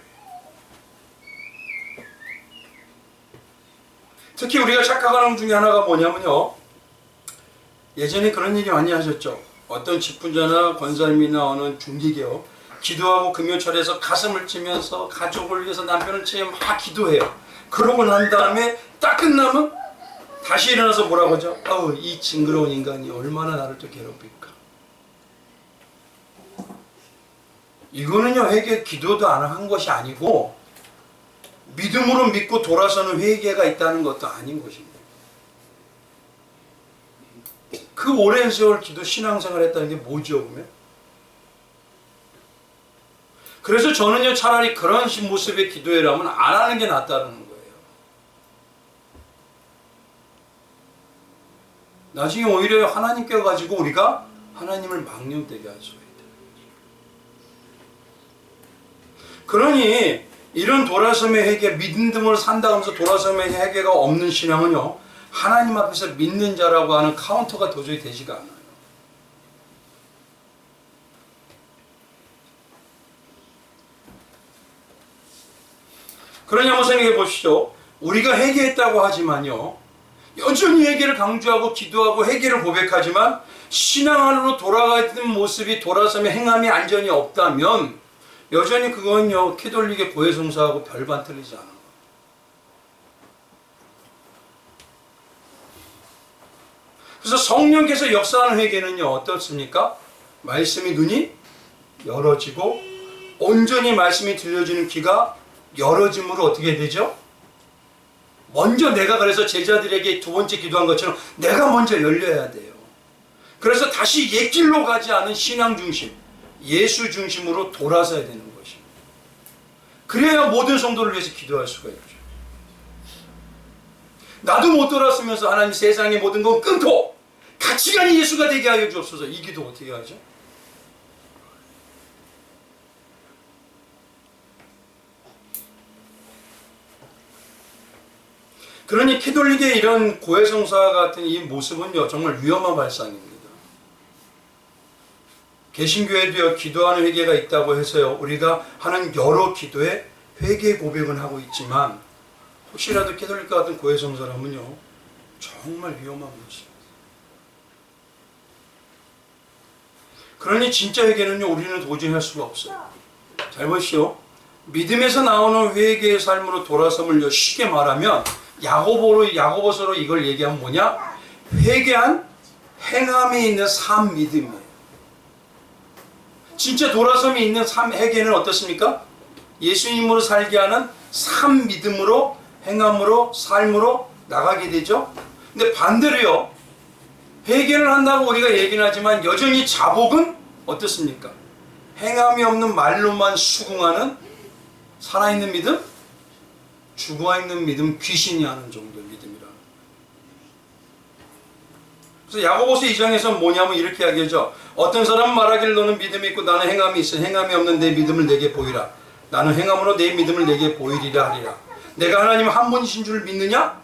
특히 우리가 착각하는 것 중에 하나가 뭐냐면요. 예전에 그런 얘기 많이 하셨죠. 어떤 직분자나 권사님이나 어느 중직이요. 기도하고 금요철에서 가슴을 치면서 가족을 위해서 남편을 치며 막 기도해요. 그러고 난 다음에 딱 끝나면 다시 일어나서 뭐라고 하죠? 이 징그러운 인간이 얼마나 나를 또 괴롭힐까. 이거는요, 회개 기도도 안 한 것이 아니고 믿음으로 믿고 돌아서는 회개가 있다는 것도 아닌 것입니다. 그 오랜 세월 기도 신앙생활 했다는 게 뭐죠, 그러면? 그래서 저는요, 차라리 그런 모습의 기도회라면 안 하는 게 낫다는 거예요. 나중에 오히려 하나님께 가지고 우리가 하나님을 망령되게 할 수가 있다. 그러니 이런 돌아섬의 회개, 믿음으로 산다 하면서 돌아섬의 회개가 없는 신앙은요, 하나님 앞에서 믿는 자라고 하는 카운터가 도저히 되지가 않아요. 그러니 한번 생각해 보시죠. 우리가 회개했다고 하지만요, 여전히 회개를 강조하고 기도하고 회개를 고백하지만 신앙 안으로 돌아가 있는 모습이 돌아섬의 행함이 안전이 없다면 여전히 그건요, 캐톨릭의 고해성사하고 별반 틀리지 않아요. 그래서 성령께서 역사하는 회개는요, 어떻습니까? 말씀이 눈이 열어지고 온전히 말씀이 들려지는 귀가 열어짐으로 어떻게 되죠? 먼저 내가 그래서 제자들에게 두 번째 기도한 것처럼 내가 먼저 열려야 돼요. 그래서 다시 옛 길로 가지 않은 신앙 중심, 예수 중심으로 돌아서야 되는 것입니다. 그래야 모든 성도를 위해서 기도할 수가 있죠. 나도 못 돌아서면서 하나님 세상의 모든 건 끊고 가치관이 예수가 되게 하여 주옵소서. 이 기도 어떻게 하죠? 그러니 캐톨릭의 이런 고해성사 같은 이 모습은요, 정말 위험한 발상입니다. 개신교에도요, 기도하는 회개가 있다고 해서요, 우리가 하는 여러 기도에 회개 고백은 하고 있지만 혹시라도 캐톨릭과 같은 고해성사라면요, 정말 위험한 것입니다. 그러니 진짜 회개는요, 우리는 도저히 할 수가 없어요. 잘 보시오. 믿음에서 나오는 회개의 삶으로 돌아섬을요, 쉽게 말하면 야고보서로 이걸 얘기하면 뭐냐? 회개한 행함이 있는 삶 믿음이에요. 진짜 돌아섬이 있는 삶 회개는 어떻습니까? 예수님으로 살게 하는 삶 믿음으로 행함으로 삶으로 나가게 되죠. 근데 반대로요, 회개를 한다고 우리가 얘기는 하지만 여전히 자복은 어떻습니까? 행함이 없는 말로만 수긍하는 살아있는 믿음? 죽어있는 믿음, 귀신이 하는 정도의 믿음이라. 그래서 야고보서 2장에서 뭐냐면 이렇게 이야기하죠. 어떤 사람은 말하기를 너는 믿음이 있고 나는 행함이 있어. 행함이 없는 내 믿음을 내게 보이라. 나는 행함으로 내 믿음을 내게 보이리라 하리라. 내가 하나님 한 분이신 줄 믿느냐?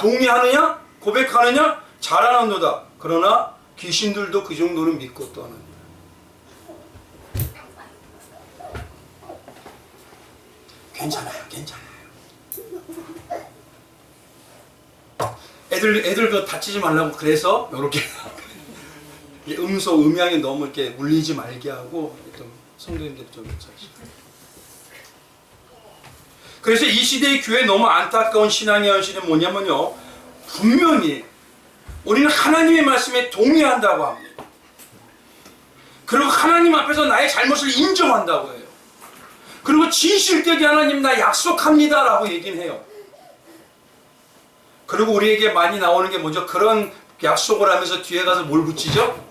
동의하느냐? 고백하느냐? 잘하는도다. 그러나 귀신들도 그 정도는 믿고 떠나느니라. 괜찮아요. 애들 그 다치지 말라고 그래서 이렇게 음향이 너무 이렇게 울리지 말게 하고 좀 성도님들 좀 사실. 그래서 이 시대의 교회 너무 안타까운 신앙의 현실은 뭐냐면요, 분명히 우리는 하나님의 말씀에 동의한다고 합니다. 그리고 하나님 앞에서 나의 잘못을 인정한다고 해요. 그리고 진실되게 하나님 나 약속합니다 라고 얘기는 해요. 그리고 우리에게 많이 나오는 게 뭐죠? 그런 약속을 하면서 뒤에 가서 뭘 붙이죠?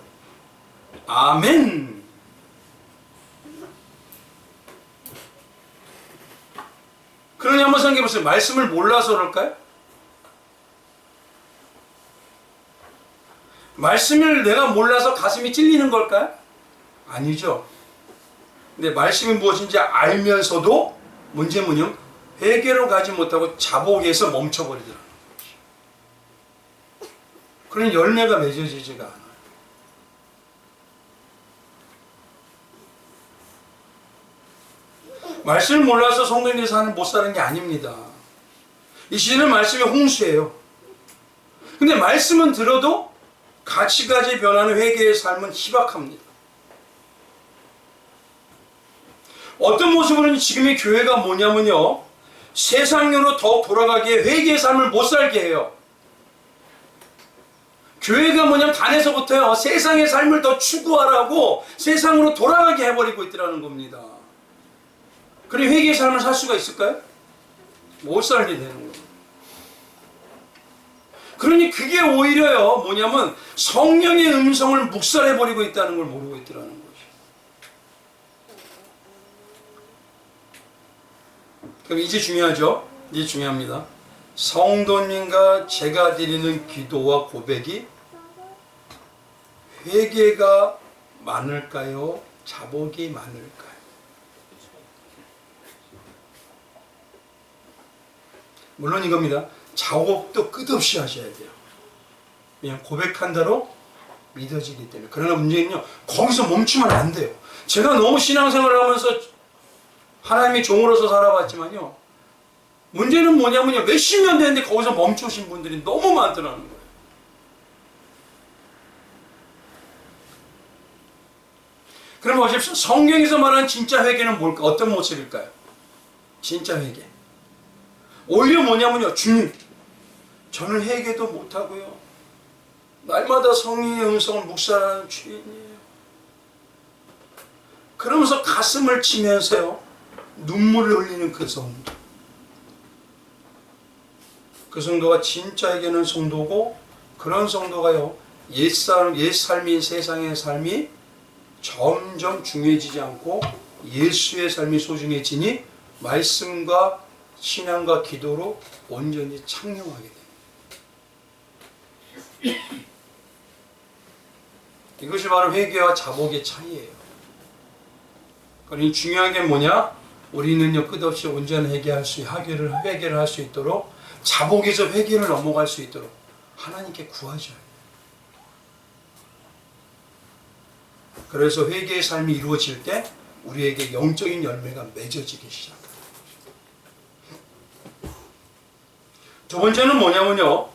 아멘. 그러니 한번 생각해 보세요. 말씀을 몰라서 그럴까요? 말씀을 내가 몰라서 가슴이 찔리는 걸까요? 아니죠. 근데 말씀이 무엇인지 알면서도 문제는 뭐냐면 회개로 가지 못하고 자복에서 멈춰버리더라고요. 그러니 열매가 맺어지지가 않아요. 말씀을 몰라서 성도님께서 못 사는 게 아닙니다. 이 시대는 말씀이 홍수예요. 근데 말씀은 들어도 가치까지 변하는 회개의 삶은 희박합니다. 어떤 모습으로는 지금의 교회가 뭐냐면요, 세상으로 더 돌아가기에 회개의 삶을 못 살게 해요. 교회가 뭐냐면 단에서부터요, 세상의 삶을 더 추구하라고 세상으로 돌아가게 해버리고 있더라는 겁니다. 그럼 회개의 삶을 살 수가 있을까요? 못 살게 되는 거예요. 그러니 그게 오히려요, 뭐냐면 성령의 음성을 묵살해버리고 있다는 걸 모르고 있더라는 거죠. 그럼 이제 중요하죠? 이제 중요합니다. 성도님과 제가 드리는 기도와 고백이 회개가 많을까요? 자복이 많을까요? 물론 이겁니다. 자복도 끝없이 하셔야 돼요. 그냥 고백한다로 믿어지기 때문에. 그러나 문제는요, 거기서 멈추면 안 돼요. 제가 너무 신앙생활을 하면서 하나님의 종으로서 살아봤지만요, 문제는 뭐냐면요, 몇십 년 됐는데 거기서 멈추신 분들이 너무 많더라는 거예요. 그럼 보십시오. 성경에서 말하는 진짜 회개는 뭘까? 어떤 모습일까요? 진짜 회개. 오히려 뭐냐면요, 주님, 저는 회개도 못하고요, 날마다 성령의 음성을 묵살하는 죄인이에요. 그러면서 가슴을 치면서요, 눈물을 흘리는 그 성도. 그 성도가 진짜 회개는 성도고, 그런 성도가요, 옛 삶인 세상의 삶이 점점 중요해지지 않고 예수의 삶이 소중해지니 말씀과 신앙과 기도로 온전히 창념하게 됩니다. 이것이 바로 회개와 자복의 차이예요. 그러니 중요한 게 뭐냐? 우리는요, 끝없이 온전히 회개를 할 수 있도록, 자복에서 회개를 넘어갈 수 있도록 하나님께 구하셔야 돼요. 그래서 회개의 삶이 이루어질 때 우리에게 영적인 열매가 맺어지기 시작합니다. 두 번째는 뭐냐면요,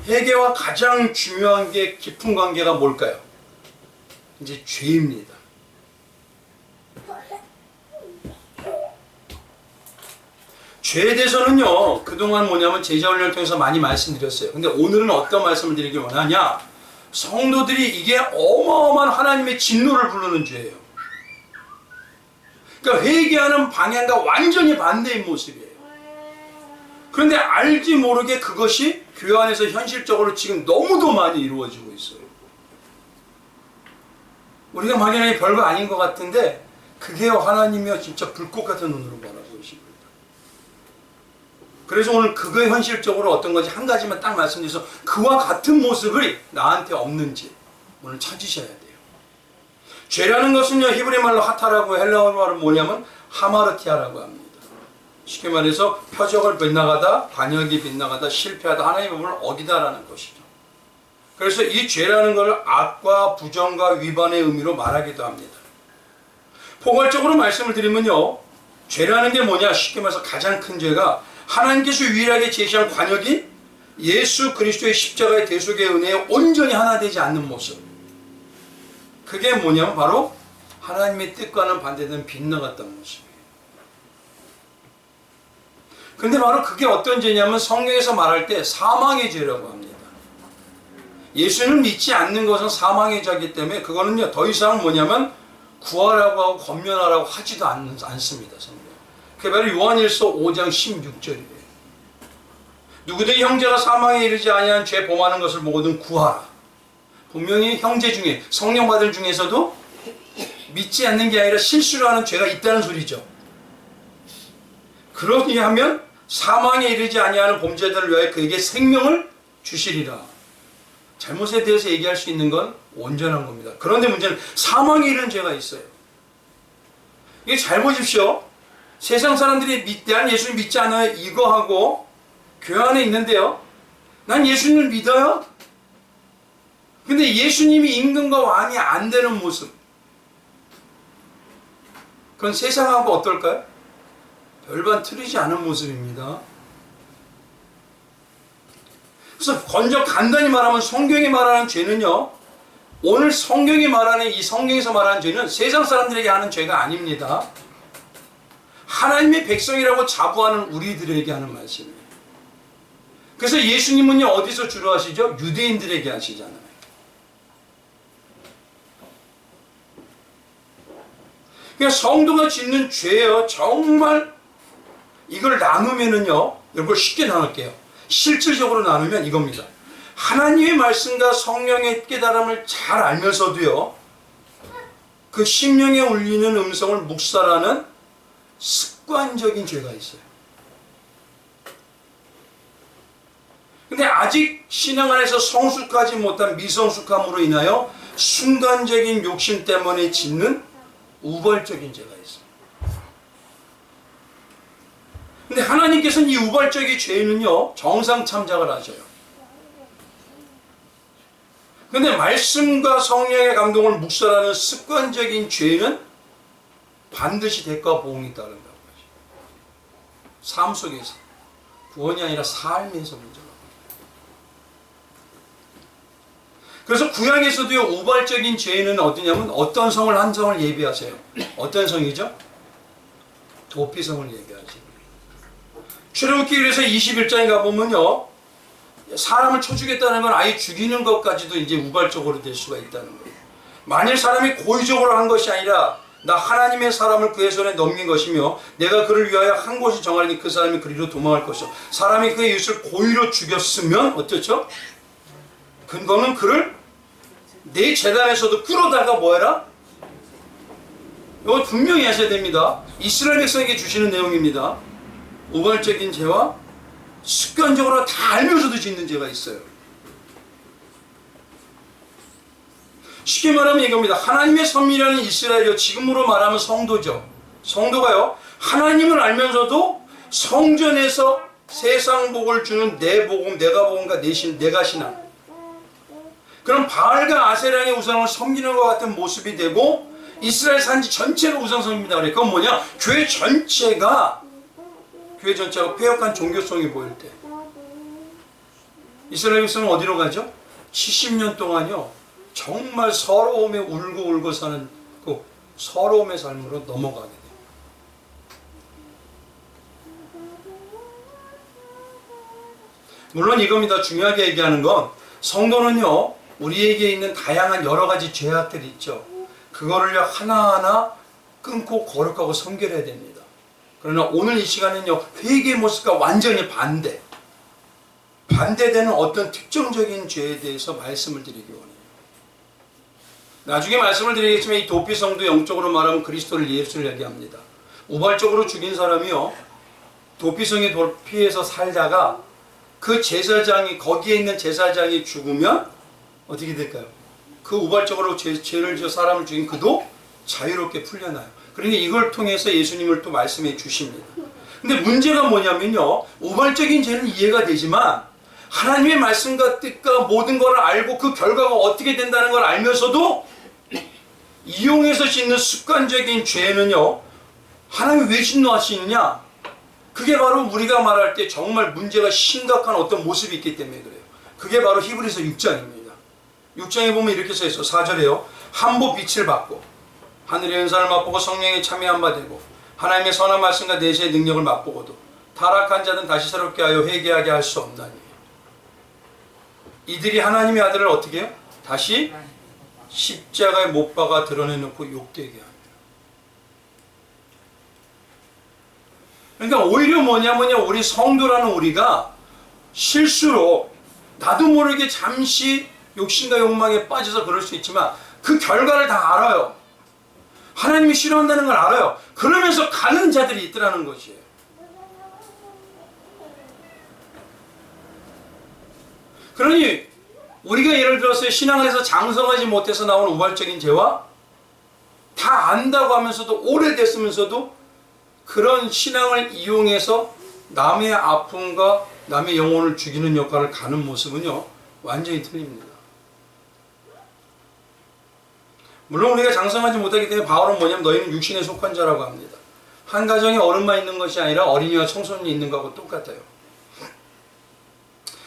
회개와 가장 중요한 게 깊은 관계가 뭘까요? 이제 죄입니다. 죄에 대해서는요, 그동안 뭐냐면 제자훈련을 통해서 많이 말씀드렸어요. 근데 오늘은 어떤 말씀을 드리기 원하냐? 성도들이 이게 어마어마한 하나님의 진노를 부르는 죄예요. 그러니까 회개하는 방향과 완전히 반대인 모습이에요. 그런데 알지 모르게 그것이 교회 안에서 현실적으로 지금 너무도 많이 이루어지고 있어요. 우리가 막연하게 별거 아닌 것 같은데 그게 하나님이여 진짜 불꽃 같은 눈으로 바라보시고 있다. 그래서 오늘 그거에 현실적으로 어떤 건지 한 가지만 딱 말씀드려서 그와 같은 모습이 나한테 없는지 오늘 찾으셔야 돼요. 죄라는 것은요, 히브리 말로 하타라고, 헬라어 말로 뭐냐면 하마르티아라고 합니다. 쉽게 말해서 표적을 빗나가다, 관역이 빗나가다, 실패하다, 하나님의 법을 어기다라는 것이죠. 그래서 이 죄라는 걸 악과 부정과 위반의 의미로 말하기도 합니다. 포괄적으로 말씀을 드리면요, 죄라는 게 뭐냐? 쉽게 말해서 가장 큰 죄가 하나님께서 유일하게 제시한 관역이 예수 그리스도의 십자가의 대속의 은혜에 온전히 하나 되지 않는 모습. 그게 뭐냐면 바로 하나님의 뜻과는 반대되는 빗나갔던 모습이에요. 근데 바로 그게 어떤 죄냐면 성경에서 말할 때 사망의 죄라고 합니다. 예수를 믿지 않는 것은 사망의 죄이기 때문에 그거는요, 더 이상 뭐냐면 구하라고 하고 권면하라고 하지도 않습니다. 성경. 그게 바로 요한일서 5장 16절이에요. 누구든지 형제가 사망에 이르지 아니한 죄 범하는 것을 보거든 구하라. 분명히 형제 중에 성령 받을 중에서도 믿지 않는 게 아니라 실수를 하는 죄가 있다는 소리죠. 그러니 하면 사망에 이르지 아니하는 범죄자를 위하여 그에게 생명을 주시리라. 잘못에 대해서 얘기할 수 있는 건 온전한 겁니다. 그런데 문제는 사망에 이르는 죄가 있어요. 이게 잘 보십시오. 세상 사람들이 대한 예수님 믿지 않아요. 이거 하고 교회 안에 있는데요. 난 예수님을 믿어요. 근데 예수님이 임금과 왕이 안 되는 모습. 그건 세상하고 어떨까요? 별반 틀리지 않은 모습입니다. 그래서 먼저 간단히 말하면 성경이 말하는 죄는요. 오늘 성경이 말하는 이 성경에서 말하는 죄는 세상 사람들에게 하는 죄가 아닙니다. 하나님의 백성이라고 자부하는 우리들에게 하는 말씀이에요. 그래서 예수님은요 어디서 주로 하시죠? 유대인들에게 하시잖아요. 그러니까 성도가 짓는 죄요 정말 이걸 나누면은요 이걸 쉽게 나눌게요. 실질적으로 나누면 이겁니다. 하나님의 말씀과 성령의 깨달음을 잘 알면서도요 그 심령에 울리는 음성을 묵살하는 습관적인 죄가 있어요. 근데 아직 신앙 안에서 성숙하지 못한 미성숙함으로 인하여 순간적인 욕심 때문에 짓는 우발적인 죄가 있어요. 근데 하나님께서는 이 우발적인 죄는요 정상 참작을 하셔요. 근데 말씀과 성령의 감동을 묵살하는 습관적인 죄는 반드시 대가와 보응이 따른다고 하죠. 삶 속에서 구원이 아니라 삶에서 문제가. 그래서 구약에서도요 우발적인 죄는 어디냐면 어떤 성을 한 성을 예비하세요. 어떤 성이죠? 도피성을 예비하죠. 출애굽기 그래서 21장에 가보면요 사람을 쳐주겠다는 건 아예 죽이는 것까지도 이제 우발적으로 될 수가 있다는 거예요. 만일 사람이 고의적으로 한 것이 아니라 나 하나님의 사람을 그의 손에 넘긴 것이며 내가 그를 위하여 한 곳이 정하니 그 사람이 그리로 도망할 것이요 사람이 그의 이웃을 고의로 죽였으면 어떻죠? 근거는 그를 내 재단에서도 끌어다가 뭐해라? 이거 분명히 하셔야 됩니다. 이스라엘 백성에게 주시는 내용입니다. 우발적인 죄와 습관적으로 다 알면서도 짓는 죄가 있어요. 쉽게 말하면 이겁니다. 하나님의 선민이라는 이스라엘이요 지금으로 말하면 성도죠. 성도가요 하나님을 알면서도 성전에서 세상 복을 주는 내 복음, 내가 복음과 내가 신앙 그럼 바알과 아세라의 우상을 섬기는 것 같은 모습이 되고 이스라엘 산지 전체가 우상 섬깁니다. 그래. 그건 뭐냐? 교회 전체가 폐역한 종교성이 보일 때 이스라엘 백성은 어디로 가죠? 70년 동안요 정말 서러움에 울고 사는 그 서러움의 삶으로 넘어가게 돼요. 물론 이겁니다. 중요하게 얘기하는 건 성도는요 우리에게 있는 다양한 여러 가지 죄악들이 있죠. 그거를 하나하나 끊고 거룩하고 성결해야 됩니다. 그러나 오늘 이 시간은요 회개의 모습과 완전히 반대되는 어떤 특정적인 죄에 대해서 말씀을 드리기 원해요. 나중에 말씀을 드리겠지만 이 도피성도 영적으로 말하면 그리스도를 예수를 얘기합니다. 우발적으로 죽인 사람이요 도피성에 도피해서 살다가 그 제사장이 거기에 있는 제사장이 죽으면 어떻게 될까요? 그 우발적으로 죄를 지어 사람을 죽인 그도 자유롭게 풀려나요. 그러니 이걸 통해서 예수님을 또 말씀해 주십니다. 근데 문제가 뭐냐면요 우발적인 죄는 이해가 되지만 하나님의 말씀과 뜻과 모든 걸 알고 그 결과가 어떻게 된다는 걸 알면서도 이용해서 짓는 습관적인 죄는요 하나님이 왜 진노하시느냐? 그게 바로 우리가 말할 때 정말 문제가 심각한 어떤 모습이 있기 때문에 그래요. 그게 바로 히브리서 6장입니다. 6장에 보면 이렇게 써있어. 4절에요. 한보 빛을 받고 하늘의 은사를 맛보고 성령에 참여한 바 되고 하나님의 선한 말씀과 내세의 능력을 맛보고도 타락한 자는 다시 새롭게 하여 회개하게 할 수 없나니 이들이 하나님의 아들을 어떻게 해요? 다시 십자가에 못 박아 드러내놓고 욕되게 합니다. 그러니까 오히려 뭐냐면요 우리 성도라는 우리가 실수로 나도 모르게 잠시 욕심과 욕망에 빠져서 그럴 수 있지만 그 결과를 다 알아요. 하나님이 싫어한다는 걸 알아요. 그러면서 가는 자들이 있더라는 것이에요. 그러니 우리가 예를 들어서 신앙을 해서 장성하지 못해서 나온 우발적인 죄와 다 안다고 하면서도 오래됐으면서도 그런 신앙을 이용해서 남의 아픔과 남의 영혼을 죽이는 역할을 가는 모습은요, 완전히 틀립니다. 물론 우리가 장성하지 못하기 때문에 바울은 뭐냐면 너희는 육신에 속한 자라고 합니다. 한 가정에 어른만 있는 것이 아니라 어린이와 청소년이 있는 것하고 똑같아요.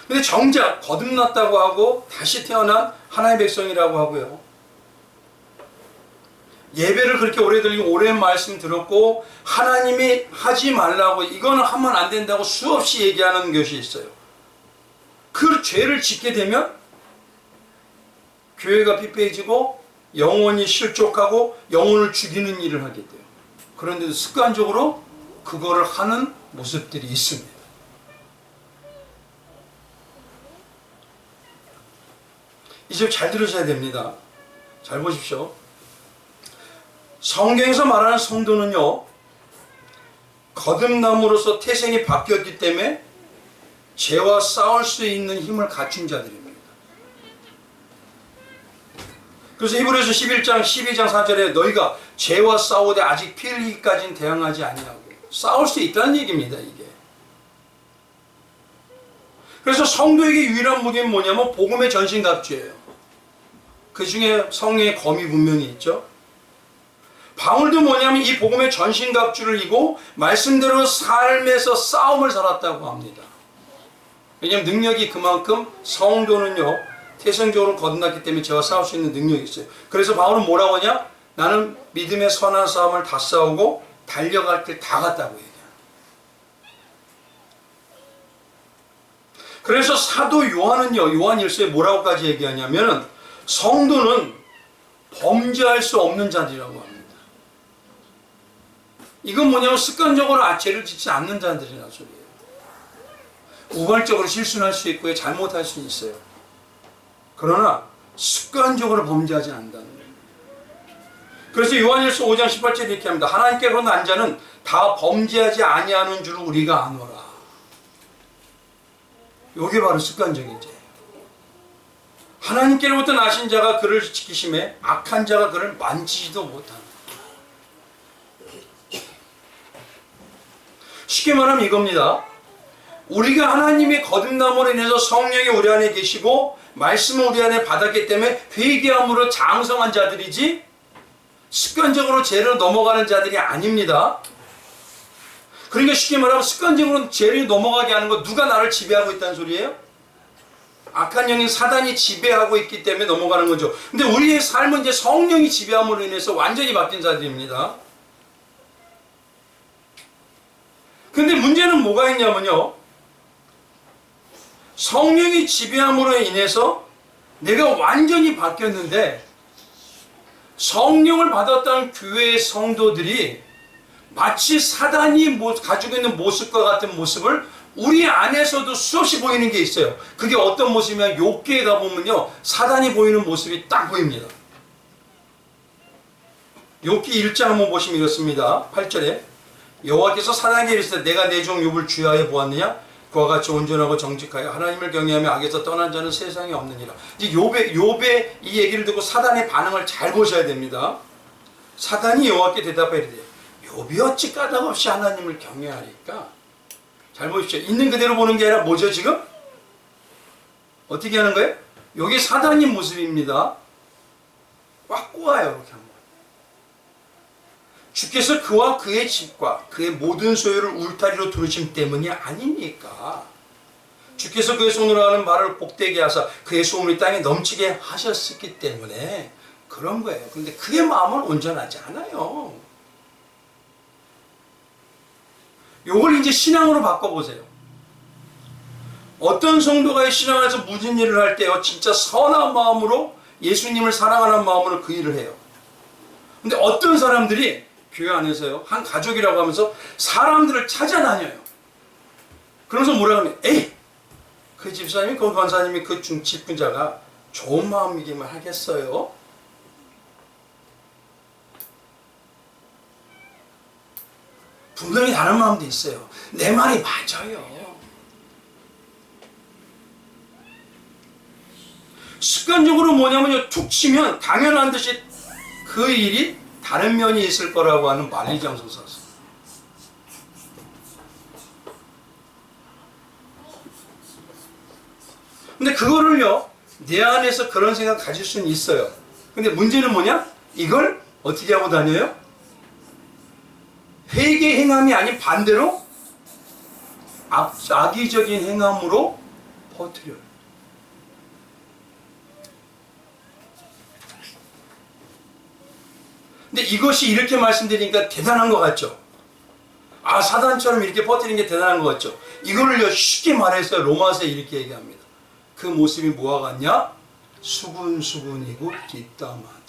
근데 정작 거듭났다고 하고 다시 태어난 하나님의 백성이라고 하고요. 예배를 그렇게 오래 드리고 오랜 말씀 들었고 하나님이 하지 말라고 이거는 하면 안 된다고 수없이 얘기하는 것이 있어요. 그 죄를 짓게 되면 교회가 피폐해지고 영혼이 실족하고 영혼을 죽이는 일을 하게 돼요. 그런데도 습관적으로 그거를 하는 모습들이 있습니다. 이제 잘 들으셔야 됩니다. 잘 보십시오. 성경에서 말하는 성도는요, 거듭남으로써 태생이 바뀌었기 때문에 죄와 싸울 수 있는 힘을 갖춘 자들입니다. 그래서 히브리서 11장 12장 4절에 너희가 죄와 싸우되 아직 피 흘리기까지는 대항하지 아니하고 싸울 수 있다는 얘기입니다. 이게. 그래서 성도에게 유일한 무기는 뭐냐면 복음의 전신갑주예요. 그 중에 성령의 검이 분명히 있죠. 바울도 뭐냐면 이 복음의 전신갑주를 이고 말씀대로 삶에서 싸움을 살았다고 합니다. 왜냐하면 능력이 그만큼 성도는요 태생적으로 거듭났기 때문에 죄와 싸울 수 있는 능력이 있어요. 그래서 바울은 뭐라고 하냐? 나는 믿음의 선한 싸움을 다 싸우고 달려갈 길 다 갔다고 얘기해요. 그래서 사도 요한은요, 요한 1서에 뭐라고까지 얘기하냐면 성도는 범죄할 수 없는 자들이라고 합니다. 이건 뭐냐면 습관적으로 죄를 짓지 않는 자들이라는 소리예요. 우발적으로 실수는 할 수 있고요, 잘못할 수 있어요. 그러나 습관적으로 범죄하지 않는다는 거예요. 그래서 요한일서 5장 18절에 이렇게 합니다. 하나님께로 난 자는 다 범죄하지 아니하는 줄 우리가 아노라. 이게 바로 습관적인 죄예요. 하나님께로부터 나신 자가 그를 지키심에 악한 자가 그를 만지지도 못하는. 쉽게 말하면 이겁니다. 우리가 하나님의 거듭남으로 인해서 성령이 우리 안에 계시고 말씀을 우리 안에 받았기 때문에 회개함으로 장성한 자들이지 습관적으로 죄를 넘어가는 자들이 아닙니다. 그러니까 쉽게 말하면 습관적으로 죄를 넘어가게 하는 거 누가 나를 지배하고 있다는 소리예요? 악한 영인 사단이 지배하고 있기 때문에 넘어가는 거죠. 근데 우리의 삶은 이제 성령이 지배함으로 인해서 완전히 바뀐 자들입니다. 근데 문제는 뭐가 있냐면요, 성령이 지배함으로 인해서 내가 완전히 바뀌었는데 성령을 받았던 교회의 성도들이 마치 사단이 가지고 있는 모습과 같은 모습을 우리 안에서도 수없이 보이는 게 있어요. 그게 어떤 모습이냐면 욥기에 가보면요 사단이 보이는 모습이 딱 보입니다. 욥기 1장 한번 보시면 이렇습니다. 8절에 여호와께서 사단에게 이르시되 내가 내 종 욥을 주의하여 보았느냐? 그와 같이 온전하고 정직하여 하나님을 경외하며 악에서 떠난 자는 세상에 없느니라. 이제 욥의 이 얘기를 듣고 사단의 반응을 잘 보셔야 됩니다. 사단이 여호와께 대답하여 이르되 욥이 어찌 까닭없이 하나님을 경외하리까? 잘 보십시오. 있는 그대로 보는 게 아니라 뭐죠 지금? 어떻게 하는 거예요? 여기 사단의 모습입니다. 꽉 꼬아요 이렇게 한번. 주께서 그와 그의 집과 그의 모든 소유를 울타리로 두르심 때문이 아니니까. 주께서 그의 손으로 하는 말을 복되게 하사 그의 소문이 땅에 넘치게 하셨기 때문에 그런 거예요. 그런데 그의 마음은 온전하지 않아요. 요걸 이제 신앙으로 바꿔보세요. 어떤 성도가 신앙에서 무슨 일을 할 때요 진짜 선한 마음으로 예수님을 사랑하는 마음으로 그 일을 해요. 근데 어떤 사람들이 교회 안에서요 한 가족이라고 하면서 사람들을 찾아다녀요. 그러면서 뭐라 하면 에이 그 집사님이 그 권사님이 그 집분자가 좋은 마음이기만 하겠어요? 분명히 다른 마음도 있어요. 내 말이 맞아요. 습관적으로 뭐냐면요, 툭 치면 당연한 듯이 그 일이 다른 면이 있을 거라고 하는 만리장성사서. 근데 그거를요, 내 안에서 그런 생각 가질 수는 있어요. 근데 문제는 뭐냐? 이걸 어떻게 하고 다녀요? 회개 행함이 아닌 반대로 악의적인 행함으로 퍼뜨려요. 근데 이것이 이렇게 말씀드리니까 대단한 것 같죠? 아, 사단처럼 이렇게 퍼뜨리는 게 대단한 것 같죠? 이거를요, 쉽게 말해서 로마서에 이렇게 얘기합니다. 그 모습이 뭐와 같냐? 수군수군이고 뒷담하다.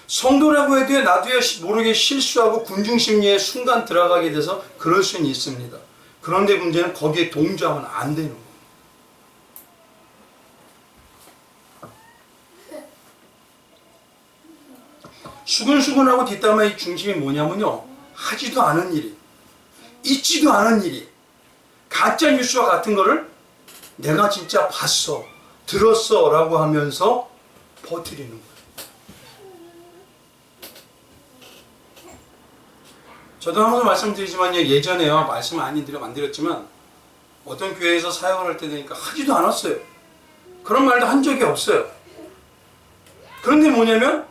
성도라고 해도 나도요, 모르게 실수하고 군중심리에 순간 들어가게 돼서 그럴 수는 있습니다. 그런데 문제는 거기에 동조하면 안 되는 거예요. 수근수근하고 뒷담화의 중심이 뭐냐면요, 하지도 않은 일이, 있지도 않은 일이, 가짜 뉴스와 같은 거를 내가 진짜 봤어, 들었어 라고 하면서 퍼뜨리는 거예요. 저도 한 번 말씀드리지만요, 예전에요, 말씀 안 드렸지만 어떤 교회에서 사역을 할 때 되니까 하지도 않았어요. 그런 말도 한 적이 없어요. 그런데 뭐냐면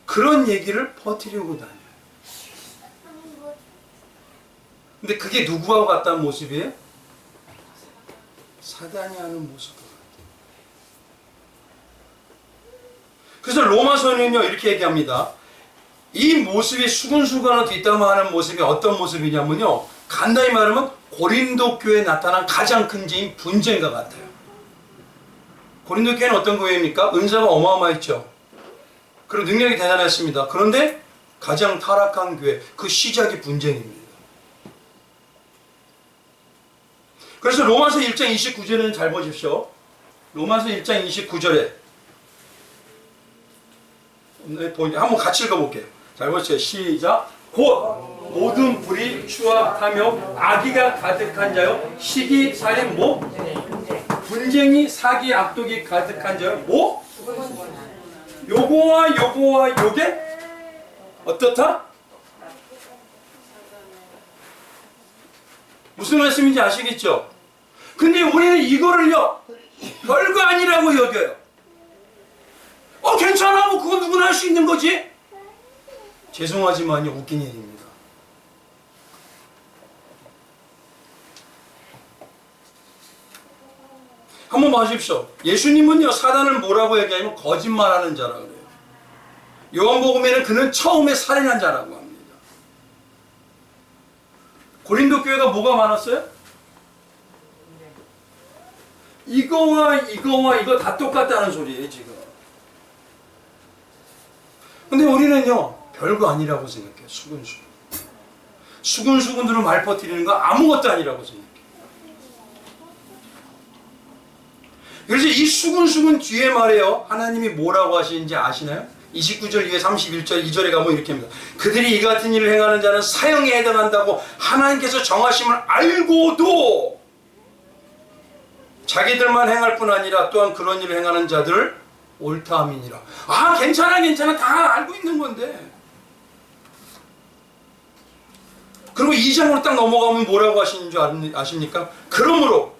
그런 얘기를 퍼뜨리고 다녀요. 근데 그게 누구하고 같다는 모습이에요? 사단이 하는 모습과 같아요. 그래서 로마서는요, 이렇게 얘기합니다. 이 모습이 수근수근하고 뒷담화하는 모습이 어떤 모습이냐면요, 간단히 말하면 고린도 교회에 나타난 가장 큰 죄인 분쟁과 같아요. 고린도 교회는 어떤 교회입니까? 은사가 어마어마했죠. 그리고 능력이 대단했습니다. 그런데 가장 타락한 교회, 그 시작이 분쟁입니다. 그래서 로마서 1장 29절에는 잘 보십시오. 로마서 1장 29절에 한번 같이 읽어볼게요. 잘 보세요. 시작. 곧 모든 불이 추악하며 악의가 가득한 자요, 시기 살인 뭐? 분쟁이 사기 악독이 가득한 자요, 뭐? 요거와 요게 어떻다? 무슨 말씀인지 아시겠죠? 근데 우리는 이거를요, 별거 아니라고 여겨요. 괜찮아, 뭐 그건 누구나 할 수 있는 거지. 죄송하지만요, 웃긴 얘기입니다. 한번 봐주십시오. 예수님은요, 사단을 뭐라고 얘기하냐면 거짓말하는 자라고 그래요. 요한복음에는 그는 처음에 살인한 자라고 합니다. 고린도 교회가 뭐가 많았어요? 이거와 이거 다 똑같다는 소리예요, 지금. 근데 우리는요, 별거 아니라고 생각해요. 수근수근으로 말 퍼뜨리는 거 아무것도 아니라고 생각해요. 그래서 이 수근수근 뒤에 말해요, 하나님이 뭐라고 하시는지 아시나요? 29절 이후에 31절 2절에 가면 이렇게 합니다. 그들이 이 같은 일을 행하는 자는 사형에 해당한다고 하나님께서 정하심을 알고도 자기들만 행할 뿐 아니라 또한 그런 일을 행하는 자들을 옳다 함이니라. 아, 괜찮아 다 알고 있는 건데. 그리고 2장으로 딱 넘어가면 뭐라고 하시는 줄 아십니까? 그러므로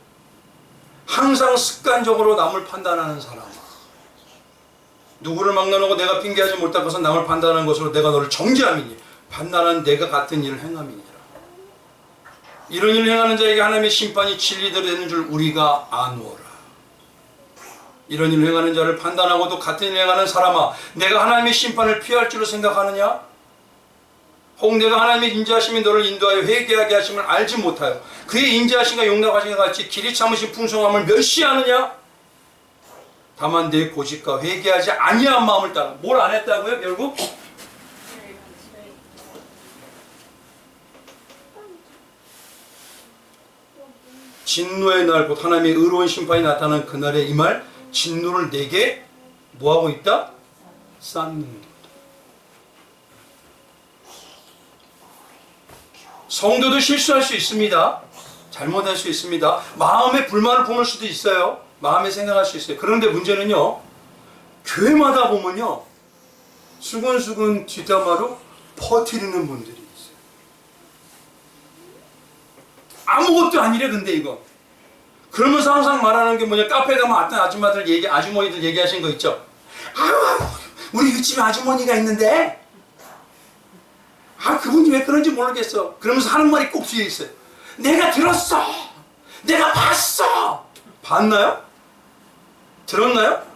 항상 습관적으로 남을 판단하는 사람, 누구를 막론하고 내가 핑계하지 못할 것은 남을 판단하는 것으로 내가 너를 정죄함이니 판단하는 내가 같은 일을 행함이니라. 이런 일을 행하는 자에게 하나님의 심판이 진리대로 되는 줄 우리가 아노라. 이런 일을 행하는 자를 판단하고도 같은 일을 행하는 사람아, 내가 하나님의 심판을 피할 줄로 생각하느냐? 혹 내가 하나님의 인자하심이 너를 인도하여 회개하게 하심을 알지 못하여 그의 인자하심과 용납하심과 같이 길이 참으신 풍성함을 멸시하느냐? 다만 내 고집과 회개하지 아니한 마음을 따라. 뭘 안 했다고요? 결국 진노의 날 곧 하나님의 의로운 심판이 나타나는 그날에 임할 진노를 내게 뭐하고 있다? 쌓는 것. 성도도 실수할 수 있습니다. 잘못할 수 있습니다. 마음에 불만을 품을 수도 있어요. 마음에 생각할 수 있어요. 그런데 문제는요, 교회마다 보면요, 수근수근 뒷담화로 퍼뜨리는 분들이 있어요. 아무것도 아니래. 근데 이거 그러면서 항상 말하는 게 뭐냐, 카페 가면 어떤 아주머니들 얘기하신 거 있죠. 우리 그 집에 아주머니가 있는데 그분이 왜 그런지 모르겠어. 그러면서 하는 말이 꼭 뒤에 있어요. 내가 들었어. 내가 봤어. 봤나요? 들었나요?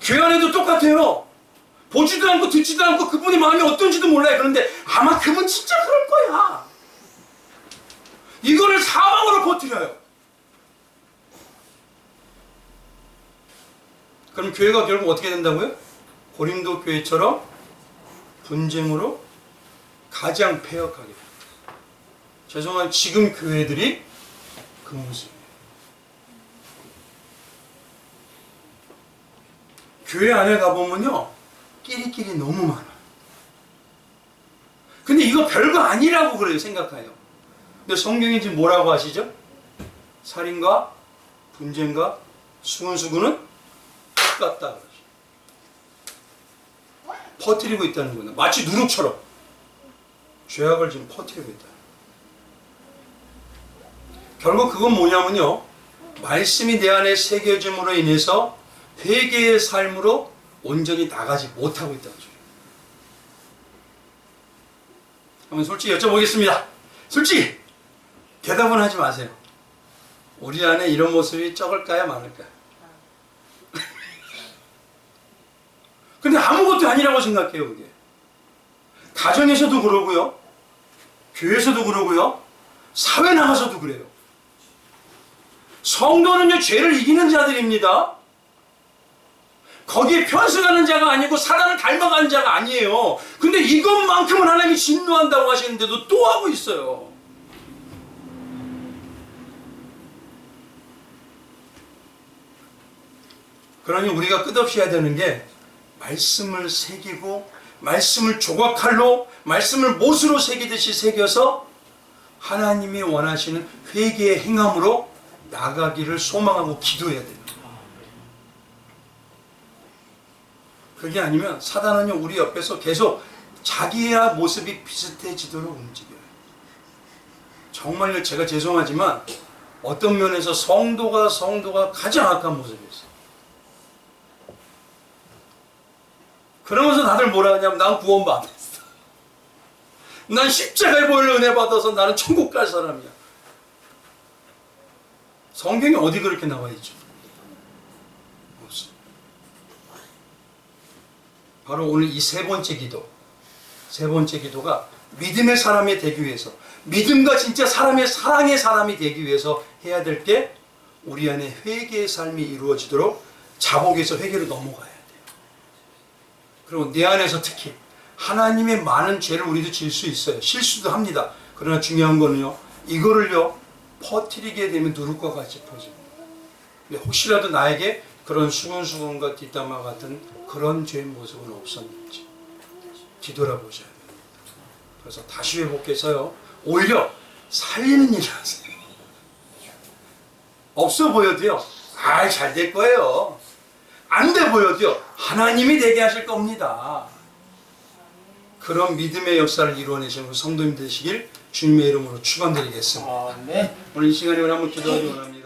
교회 안에도 똑같아요. 보지도 않고 듣지도 않고 그분의 마음이 어떤지도 몰라요. 그런데 아마 그분 진짜 그럴 거야. 이거를 사방으로 퍼뜨려요. 그럼 교회가 결국 어떻게 된다고요? 고린도 교회처럼 분쟁으로 가장 폐역하게 됩니다. 죄송한 지금 교회들이 그 모습이에요. 교회 안에 가보면요, 끼리끼리 너무 많아요. 근데 이거 별거 아니라고 그래요, 생각해요. 근데 성경이 지금 뭐라고 하시죠? 살인과 분쟁과 수근수근은 똑같다. 퍼뜨리고 있다는 거예요. 마치 누룩처럼 죄악을 지금 퍼뜨리고 있다. 결국 그건 뭐냐면요, 말씀이 내 안에 새겨짐으로 인해서 회개의 삶으로 온전히 나가지 못하고 있다는 소리예요. 한번 솔직히 여쭤보겠습니다. 솔직히 대답은 하지 마세요. 우리 안에 이런 모습이 적을까요, 많을까요? 근데 아무것도 아니라고 생각해요, 그게. 가정에서도 그러고요, 교회에서도 그러고요, 사회 나가서도 그래요. 성도는요, 죄를 이기는 자들입니다. 거기에 편승하는 자가 아니고 사단을 닮아가는 자가 아니에요. 근데 이것만큼은 하나님이 진노한다고 하시는데도 또 하고 있어요. 그러니 우리가 끝없이 해야 되는 게, 말씀을 새기고 말씀을 조각칼로, 말씀을 못으로 새기듯이 새겨서 하나님이 원하시는 회개의 행함으로 나가기를 소망하고 기도해야 됩니다. 그게 아니면 사단은요, 우리 옆에서 계속 자기와 모습이 비슷해지도록 움직여요. 정말요, 제가 죄송하지만 어떤 면에서 성도가 가장 악한 모습이었어요. 그러면서 다들 뭐라 하냐면, 난 구원받았어. 난 십자가의 보혈로 은혜 받아서 나는 천국 갈 사람이야. 성경에 어디 그렇게 나와 있죠? 없어요. 바로 오늘 이 세 번째 기도가 믿음의 사람이 되기 위해서, 믿음과 진짜 사람의 사랑의 사람이 되기 위해서 해야 될 게, 우리 안에 회개의 삶이 이루어지도록 자복에서 회개로 넘어가야 돼요. 그리고 내 안에서 특히 하나님의 많은 죄를 우리도 질 수 있어요. 실수도 합니다. 그러나 중요한 거는요, 이거를요 퍼뜨리게 되면 누룩과 같이 퍼집니다. 혹시라도 나에게 그런 수근수근과 뒷담화 같은 그런 죄의 모습은 없었는지 뒤돌아보셔야 됩니다. 그래서 다시 회복해서요, 오히려 살리는 일을 하세요. 없어 보여도요, 잘 될 거예요. 안 돼 보여도요, 하나님이 되게 하실 겁니다. 그런 믿음의 역사를 이루어내시는 성도님 되시길 주님의 이름으로 축원드리겠습니다. 네. 오늘 이 시간에 한번 기도하기 원합니다.